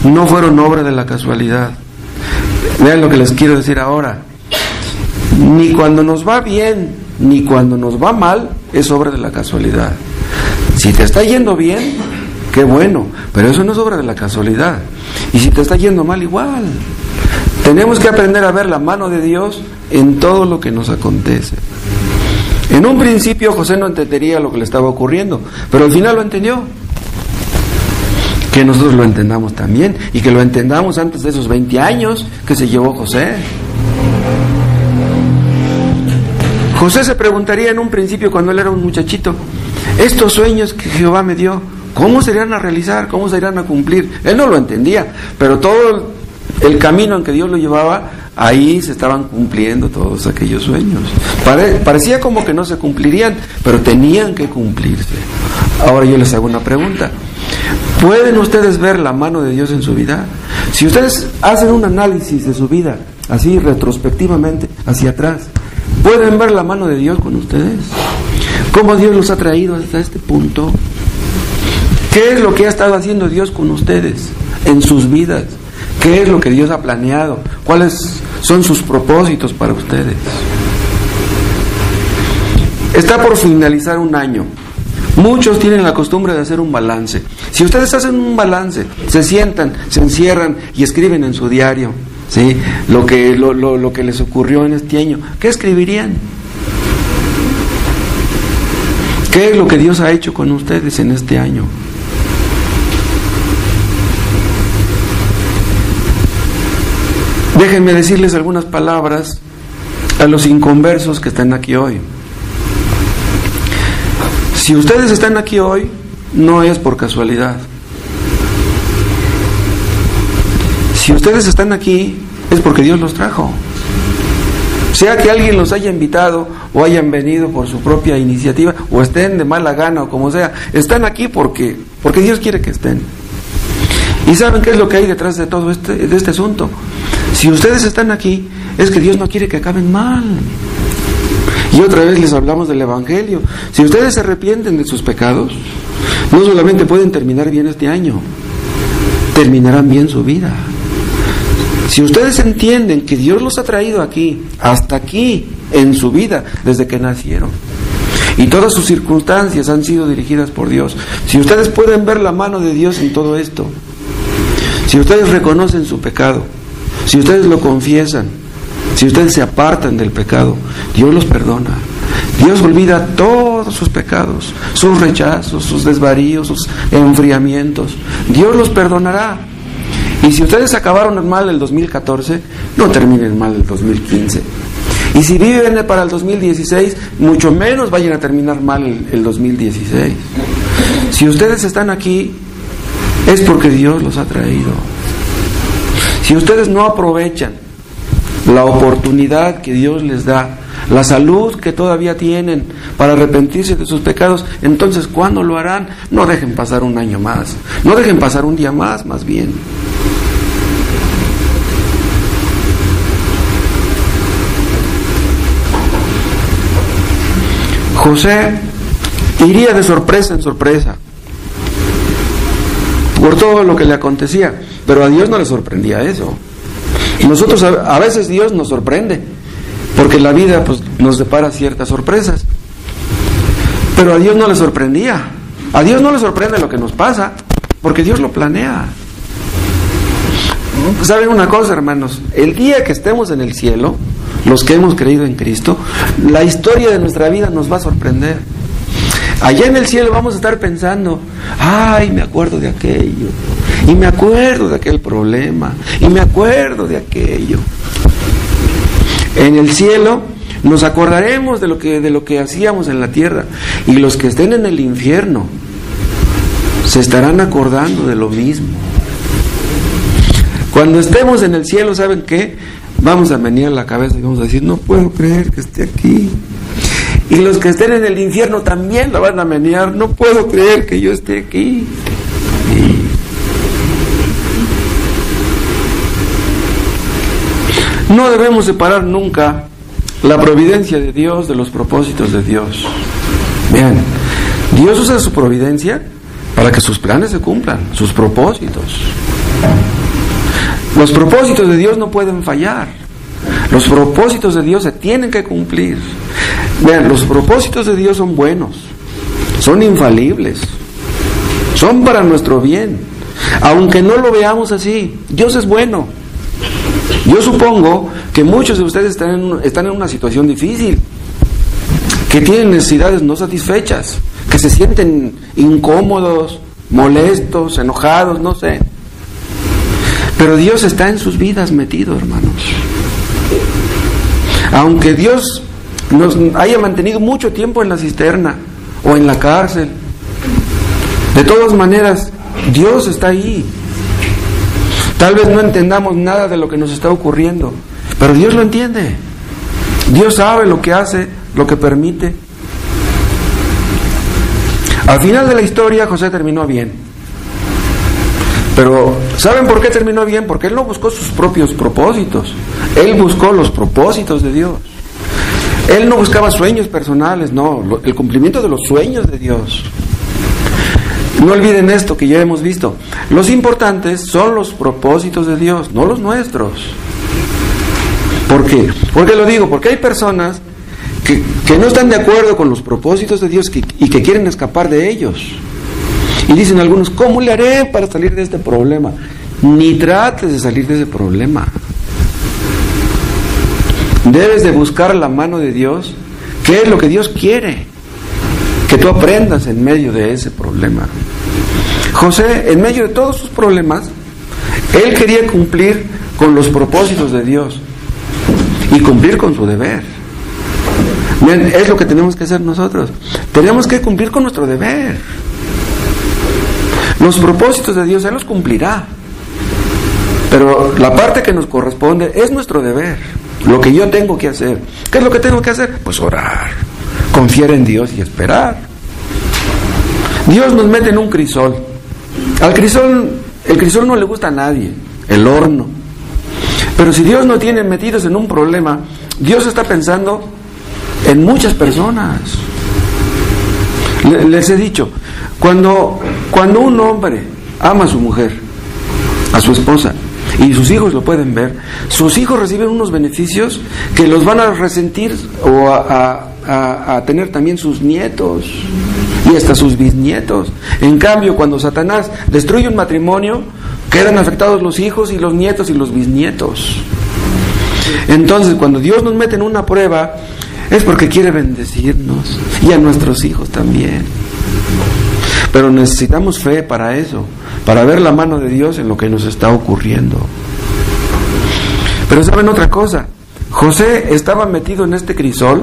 no fueron obra de la casualidad. Vean lo que les quiero decir ahora. Ni cuando nos va bien, ni cuando nos va mal, es obra de la casualidad. Si te está yendo bien, qué bueno, pero eso no es obra de la casualidad. Y si te está yendo mal, igual. Tenemos que aprender a ver la mano de Dios en todo lo que nos acontece. En un principio José no entendería lo que le estaba ocurriendo, pero al final lo entendió. Que nosotros lo entendamos también, y que lo entendamos antes de esos 20 años que se llevó José. José se preguntaría en un principio, cuando él era un muchachito, estos sueños que Jehová me dio, ¿cómo se irán a realizar? ¿Cómo se irán a cumplir? Él no lo entendía, pero todo el camino en que Dios lo llevaba, ahí se estaban cumpliendo todos aquellos sueños. Parecía como que no se cumplirían, pero tenían que cumplirse. Ahora yo les hago una pregunta. ¿Pueden ustedes ver la mano de Dios en su vida? Si ustedes hacen un análisis de su vida, así retrospectivamente, hacia atrás, ¿pueden ver la mano de Dios con ustedes? ¿Cómo Dios los ha traído hasta este punto? ¿Qué es lo que ha estado haciendo Dios con ustedes en sus vidas? ¿Qué es lo que Dios ha planeado? ¿Cuáles son sus propósitos para ustedes? Está por finalizar un año. Muchos tienen la costumbre de hacer un balance. Si ustedes hacen un balance, se sientan, se encierran y escriben en su diario, ¿sí?, lo que les ocurrió en este año, ¿qué escribirían? ¿Qué es lo que Dios ha hecho con ustedes en este año? Déjenme decirles algunas palabras a los inconversos que están aquí hoy. Si ustedes están aquí hoy, no es por casualidad. Si ustedes están aquí, es porque Dios los trajo. Sea que alguien los haya invitado o hayan venido por su propia iniciativa, o estén de mala gana o como sea, están aquí porque Dios quiere que estén. ¿Y saben qué es lo que hay detrás de todo este asunto? Si ustedes están aquí, es que Dios no quiere que acaben mal. Y otra vez les hablamos del Evangelio. Si ustedes se arrepienten de sus pecados, no solamente pueden terminar bien este año, terminarán bien su vida. Si ustedes entienden que Dios los ha traído aquí, hasta aquí, en su vida, desde que nacieron, y todas sus circunstancias han sido dirigidas por Dios, si ustedes pueden ver la mano de Dios en todo esto, si ustedes reconocen su pecado, si ustedes lo confiesan, si ustedes se apartan del pecado, Dios los perdona. Dios olvida todos sus pecados, sus rechazos, sus desvaríos, sus enfriamientos. Dios los perdonará. Y si ustedes acabaron mal el 2014, no terminen mal el 2015. Y si viven para el 2016, mucho menos vayan a terminar mal el 2016. Si ustedes están aquí, es porque Dios los ha traído. Si ustedes no aprovechan la oportunidad que Dios les da la salud que todavía tienen para arrepentirse de sus pecados, entonces ¿cuándo lo harán? No dejen pasar un año más, no dejen pasar un día más bien. José iría de sorpresa en sorpresa por todo lo que le acontecía, pero a Dios no le sorprendía eso. Nosotros a veces Dios nos sorprende, porque la vida pues nos depara ciertas sorpresas, pero a Dios no le sorprendía. A Dios no le sorprende lo que nos pasa, porque Dios lo planea. ¿Saben una cosa, hermanos? El día que estemos en el cielo, los que hemos creído en Cristo, la historia de nuestra vida nos va a sorprender. Allá en el cielo vamos a estar pensando, ay, me acuerdo de aquello, y me acuerdo de aquel problema, y me acuerdo de aquello. En el cielo nos acordaremos de lo que hacíamos en la tierra, y los que estén en el infierno se estarán acordando de lo mismo. Cuando estemos en el cielo, ¿saben qué? Vamos a menear la cabeza y vamos a decir, no puedo creer que esté aquí. Y los que estén en el infierno también la van a menear, no puedo creer que yo esté aquí. No debemos separar nunca la providencia de Dios de los propósitos de Dios. Vean, Dios usa su providencia para que sus planes se cumplan, sus propósitos. Los propósitos de Dios no pueden fallar. Los propósitos de Dios se tienen que cumplir. Vean, los propósitos de Dios son buenos, son infalibles, son para nuestro bien. Aunque no lo veamos así, Dios es bueno. Yo supongo que muchos de ustedes están en una situación difícil, que tienen necesidades no satisfechas, que se sienten incómodos, molestos, enojados, no sé. Pero Dios está en sus vidas metido, hermanos. Aunque Dios nos haya mantenido mucho tiempo en la cisterna o en la cárcel, de todas maneras, Dios está ahí. Tal vez no entendamos nada de lo que nos está ocurriendo, pero Dios lo entiende. Dios sabe lo que hace, lo que permite. Al final de la historia, José terminó bien. Pero, ¿saben por qué terminó bien? Porque él no buscó sus propios propósitos. Él buscó los propósitos de Dios. Él no buscaba sueños personales, no, el cumplimiento de los sueños de Dios. No olviden esto que ya hemos visto. Los importantes son los propósitos de Dios, no los nuestros. ¿Por qué? ¿Por qué lo digo? Porque hay personas que no están de acuerdo con los propósitos de Dios y que quieren escapar de ellos. Y dicen algunos, ¿cómo le haré para salir de este problema? Ni trates de salir de ese problema. Debes de buscar la mano de Dios. ¿Qué es lo que Dios quiere? Que tú aprendas en medio de ese problema. José, en medio de todos sus problemas, él quería cumplir con los propósitos de Dios y cumplir con su deber. Bien, es lo que tenemos que hacer nosotros. Tenemos que cumplir con nuestro deber. Los propósitos de Dios Él los cumplirá, pero la parte que nos corresponde es nuestro deber. Lo que yo tengo que hacer. ¿Qué es lo que tengo que hacer? Pues orar, confiar en Dios y esperar. Dios nos mete en un crisol. El crisol no le gusta a nadie, el horno. Pero si Dios nos tiene metidos en un problema, Dios está pensando en muchas personas. Les he dicho, cuando un hombre ama a su mujer, a su esposa, y sus hijos lo pueden ver, sus hijos reciben unos beneficios que los van a resentir o a tener también sus nietos y hasta sus bisnietos. En cambio, cuando Satanás destruye un matrimonio, quedan afectados los hijos y los nietos y los bisnietos. Entonces, cuando Dios nos mete en una prueba, es porque quiere bendecirnos y a nuestros hijos también. Pero necesitamos fe para eso, para ver la mano de Dios en lo que nos está ocurriendo. Pero ¿saben otra cosa? José estaba metido en este crisol,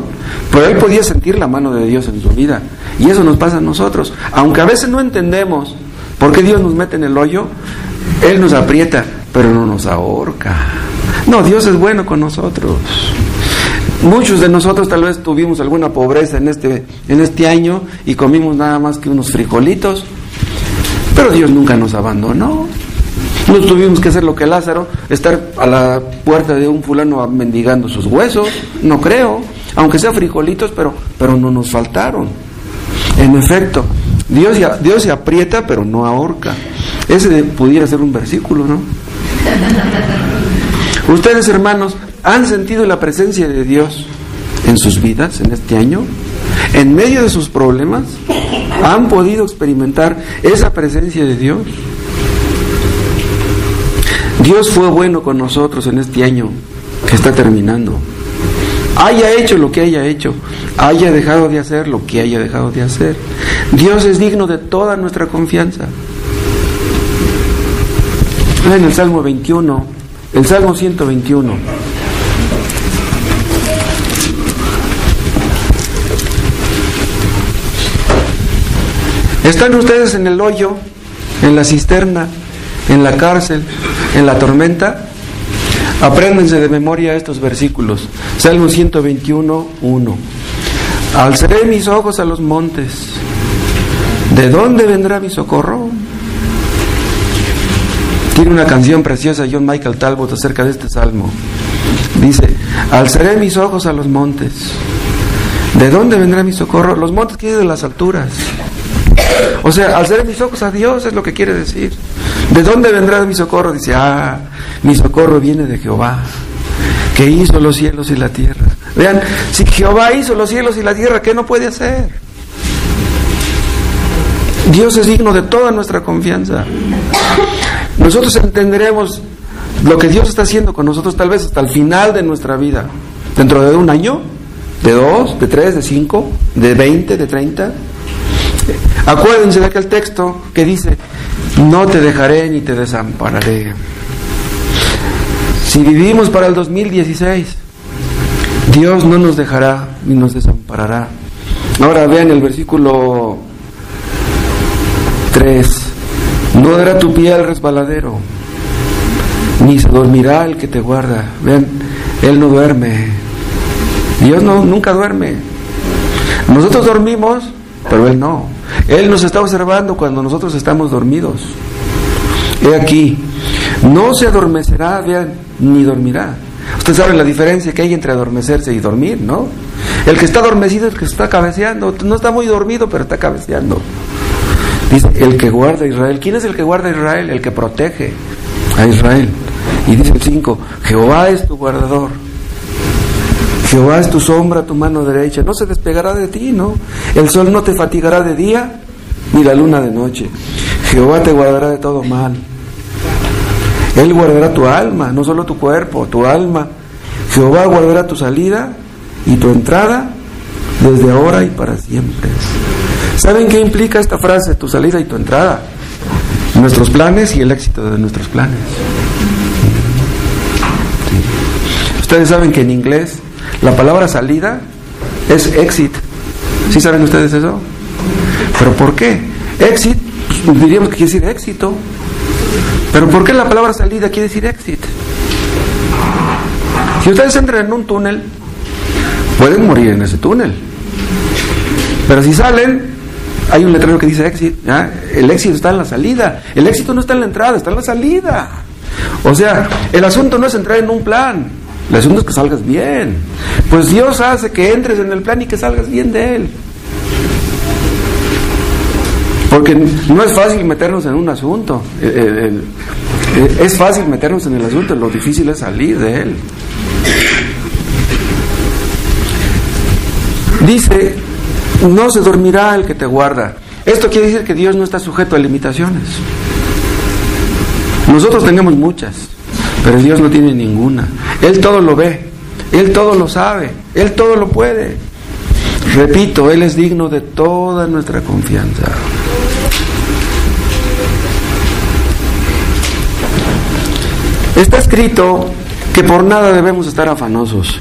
pero él podía sentir la mano de Dios en su vida. Y eso nos pasa a nosotros. Aunque a veces no entendemos por qué Dios nos mete en el hoyo, Él nos aprieta, pero no nos ahorca. No, Dios es bueno con nosotros. Muchos de nosotros tal vez tuvimos alguna pobreza en este año y comimos nada más que unos frijolitos, pero Dios nunca nos abandonó. No tuvimos que hacer lo que Lázaro, estar a la puerta de un fulano mendigando sus huesos, no creo, aunque sea frijolitos, pero no nos faltaron. En efecto, Dios se aprieta pero no ahorca. Ese pudiera ser un versículo, ¿no? Ustedes, hermanos, ¿han sentido la presencia de Dios en sus vidas en este año? ¿En medio de sus problemas? ¿Han podido experimentar esa presencia de Dios? Dios fue bueno con nosotros en este año que está terminando. Haya hecho lo que haya hecho, haya dejado de hacer lo que haya dejado de hacer. Dios es digno de toda nuestra confianza. En el Salmo 21, el Salmo 121. ¿Están ustedes en el hoyo, en la cisterna, en la cárcel, en la tormenta? Apréndense de memoria estos versículos. Salmo 121, 1. Alzaré mis ojos a los montes. ¿De dónde vendrá mi socorro? Tiene una canción preciosa John Michael Talbot acerca de este salmo. Dice, alzaré mis ojos a los montes. ¿De dónde vendrá mi socorro? Los montes quiere de las alturas. O sea, alzaré mis ojos a Dios es lo que quiere decir. ¿De dónde vendrá mi socorro? Dice, mi socorro viene de Jehová, que hizo los cielos y la tierra. Vean, si Jehová hizo los cielos y la tierra, ¿qué no puede hacer? Dios es digno de toda nuestra confianza. Nosotros entenderemos lo que Dios está haciendo con nosotros tal vez hasta el final de nuestra vida. Dentro de un año, de 2, de 3, de 5, de 20, de 30. Acuérdense de aquel texto que dice, no te dejaré ni te desampararé. Si vivimos para el 2016, Dios no nos dejará ni nos desamparará. Ahora vean el versículo 3. No dará tu pie al resbaladero, ni se dormirá el que te guarda. Vean, Él no duerme. Dios nunca duerme. Nosotros dormimos, pero Él no. Él nos está observando cuando nosotros estamos dormidos. He aquí, no se adormecerá, vean, ni dormirá. Ustedes saben la diferencia que hay entre adormecerse y dormir, ¿no? El que está adormecido es el que está cabeceando. No está muy dormido, pero está cabeceando. Dice, el que guarda a Israel. ¿Quién es el que guarda a Israel? El que protege a Israel. Y dice el 5, Jehová es tu guardador. Jehová es tu sombra, tu mano derecha. No se despegará de ti, ¿no? El sol no te fatigará de día, ni la luna de noche. Jehová te guardará de todo mal. Él guardará tu alma, no solo tu cuerpo, tu alma. Jehová guardará tu salida y tu entrada desde ahora y para siempre. ¿Saben qué implica esta frase, tu salida y tu entrada? Nuestros planes y el éxito de nuestros planes. Sí. Ustedes saben que en inglés la palabra salida es exit. ¿Sí saben ustedes eso? ¿Pero por qué? Exit, pues diríamos que quiere decir éxito. ¿Pero por qué la palabra salida quiere decir exit? Si ustedes entran en un túnel, pueden morir en ese túnel. Pero si salen, hay un letrero que dice exit, ¿ya? El éxito está en la salida. El éxito no está en la entrada, está en la salida. O sea, el asunto no es entrar en un plan, el asunto es que salgas bien. Pues Dios hace que entres en el plan y que salgas bien de él. Porque no es fácil meternos en un asunto. Es fácil meternos en el asunto, lo difícil es salir de él. Dice, no se dormirá el que te guarda. Esto quiere decir que Dios no está sujeto a limitaciones. Nosotros tenemos muchas, pero Dios no tiene ninguna. Él todo lo ve, Él todo lo sabe, Él todo lo puede. Repito, Él es digno de toda nuestra confianza. Está escrito que por nada debemos estar afanosos.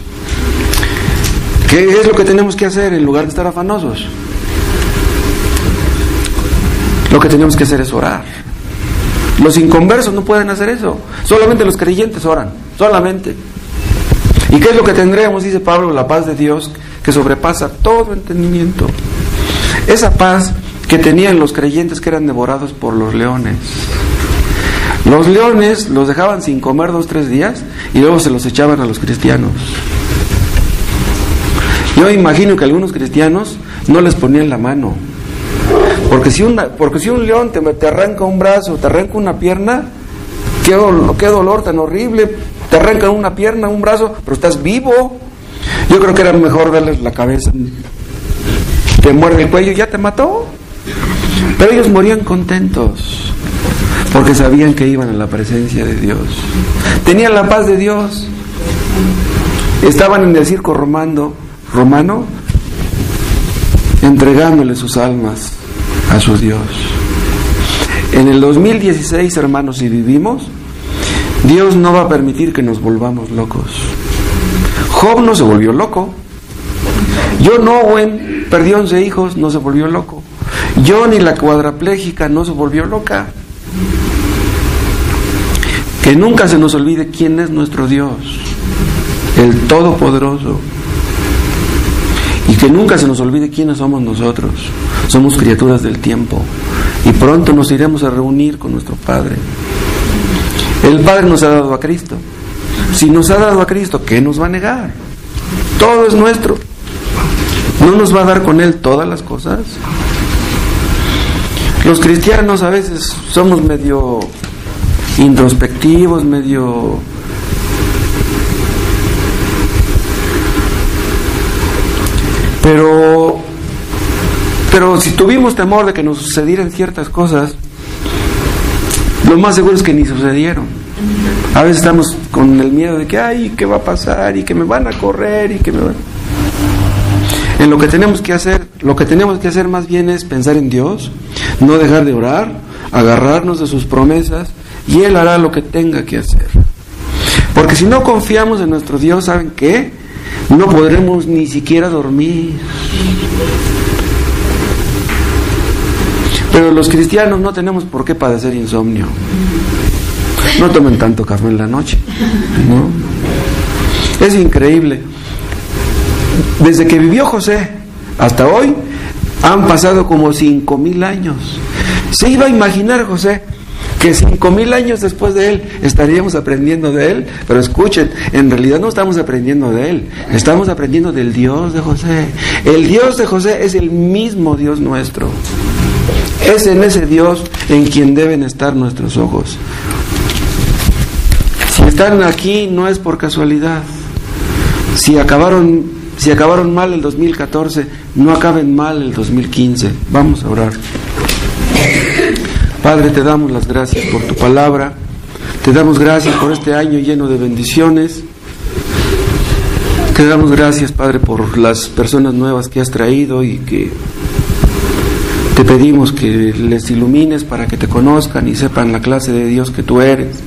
¿Qué es lo que tenemos que hacer en lugar de estar afanosos? Lo que tenemos que hacer es orar. Los inconversos no pueden hacer eso. Solamente los creyentes oran. Solamente. ¿Y qué es lo que tendremos? Dice Pablo, la paz de Dios que sobrepasa todo entendimiento. Esa paz que tenían los creyentes que eran devorados por los leones. Los leones los dejaban sin comer 2-3 días y luego se los echaban a los cristianos. Yo imagino que algunos cristianos no les ponían la mano. Porque si un león te arranca un brazo, te arranca una pierna, qué dolor tan horrible. Te arrancan una pierna, un brazo, pero estás vivo. Yo creo que era mejor darles la cabeza. Te muerde el cuello y ya te mató. Pero ellos morían contentos, porque sabían que iban a la presencia de Dios. Tenían la paz de Dios. Estaban en el circo romano, entregándole sus almas a su Dios. En el 2016, hermanos, si vivimos, Dios no va a permitir que nos volvamos locos. Job no se volvió loco. John Owen perdió 11 hijos, no se volvió loco. Ni la cuadraplégica no se volvió loca. Que nunca se nos olvide quién es nuestro Dios, el Todopoderoso. Y que nunca se nos olvide quiénes somos nosotros. Somos criaturas del tiempo. Y pronto nos iremos a reunir con nuestro Padre. El Padre nos ha dado a Cristo. Si nos ha dado a Cristo, ¿qué nos va a negar? Todo es nuestro. ¿No nos va a dar con Él todas las cosas? Los cristianos a veces somos medio introspectivos, Pero si tuvimos temor de que nos sucedieran ciertas cosas, lo más seguro es que ni sucedieron. A veces estamos con el miedo de que, ay, ¿qué va a pasar? Y que me van a correr, y que me van... En lo que tenemos que hacer más bien es pensar en Dios, no dejar de orar, agarrarnos de sus promesas, y Él hará lo que tenga que hacer. Porque si no confiamos en nuestro Dios, ¿saben qué? No podremos ni siquiera dormir. Pero los cristianos no tenemos por qué padecer insomnio. No tomen tanto café en la noche, ¿no? Es increíble. Desde que vivió José hasta hoy han pasado como 5,000 años. ¿Se iba a imaginar José que 5,000 años después de él estaríamos aprendiendo de él? Pero escuchen, en realidad no estamos aprendiendo de él, estamos aprendiendo del Dios de José. El Dios de José es el mismo Dios nuestro. Es en ese Dios en quien deben estar nuestros ojos. Si están aquí no es por casualidad. Si acabaron mal el 2014, no acaben mal el 2015. Vamos a orar. Padre, te damos las gracias por tu palabra. Te damos gracias por este año lleno de bendiciones. Te damos gracias, Padre, por las personas nuevas que has traído y que te pedimos que les ilumines para que te conozcan y sepan la clase de Dios que tú eres.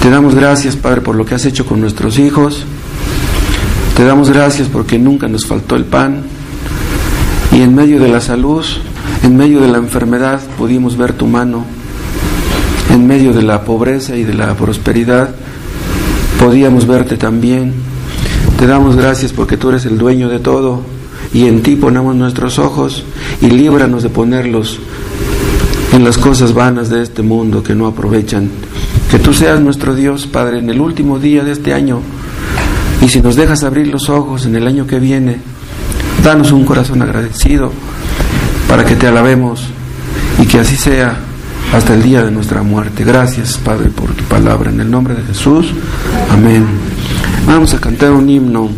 Te damos gracias, Padre, por lo que has hecho con nuestros hijos. Te damos gracias porque nunca nos faltó el pan y en medio de la salud, en medio de la enfermedad, pudimos ver tu mano. En medio de la pobreza y de la prosperidad, podíamos verte también. Te damos gracias porque tú eres el dueño de todo y en ti ponemos nuestros ojos y líbranos de ponerlos en las cosas vanas de este mundo que no aprovechan. Que tú seas nuestro Dios, Padre, en el último día de este año. Y si nos dejas abrir los ojos en el año que viene, danos un corazón agradecido para que te alabemos y que así sea hasta el día de nuestra muerte. Gracias, Padre, por tu palabra. En el nombre de Jesús. Amén. Vamos a cantar un himno.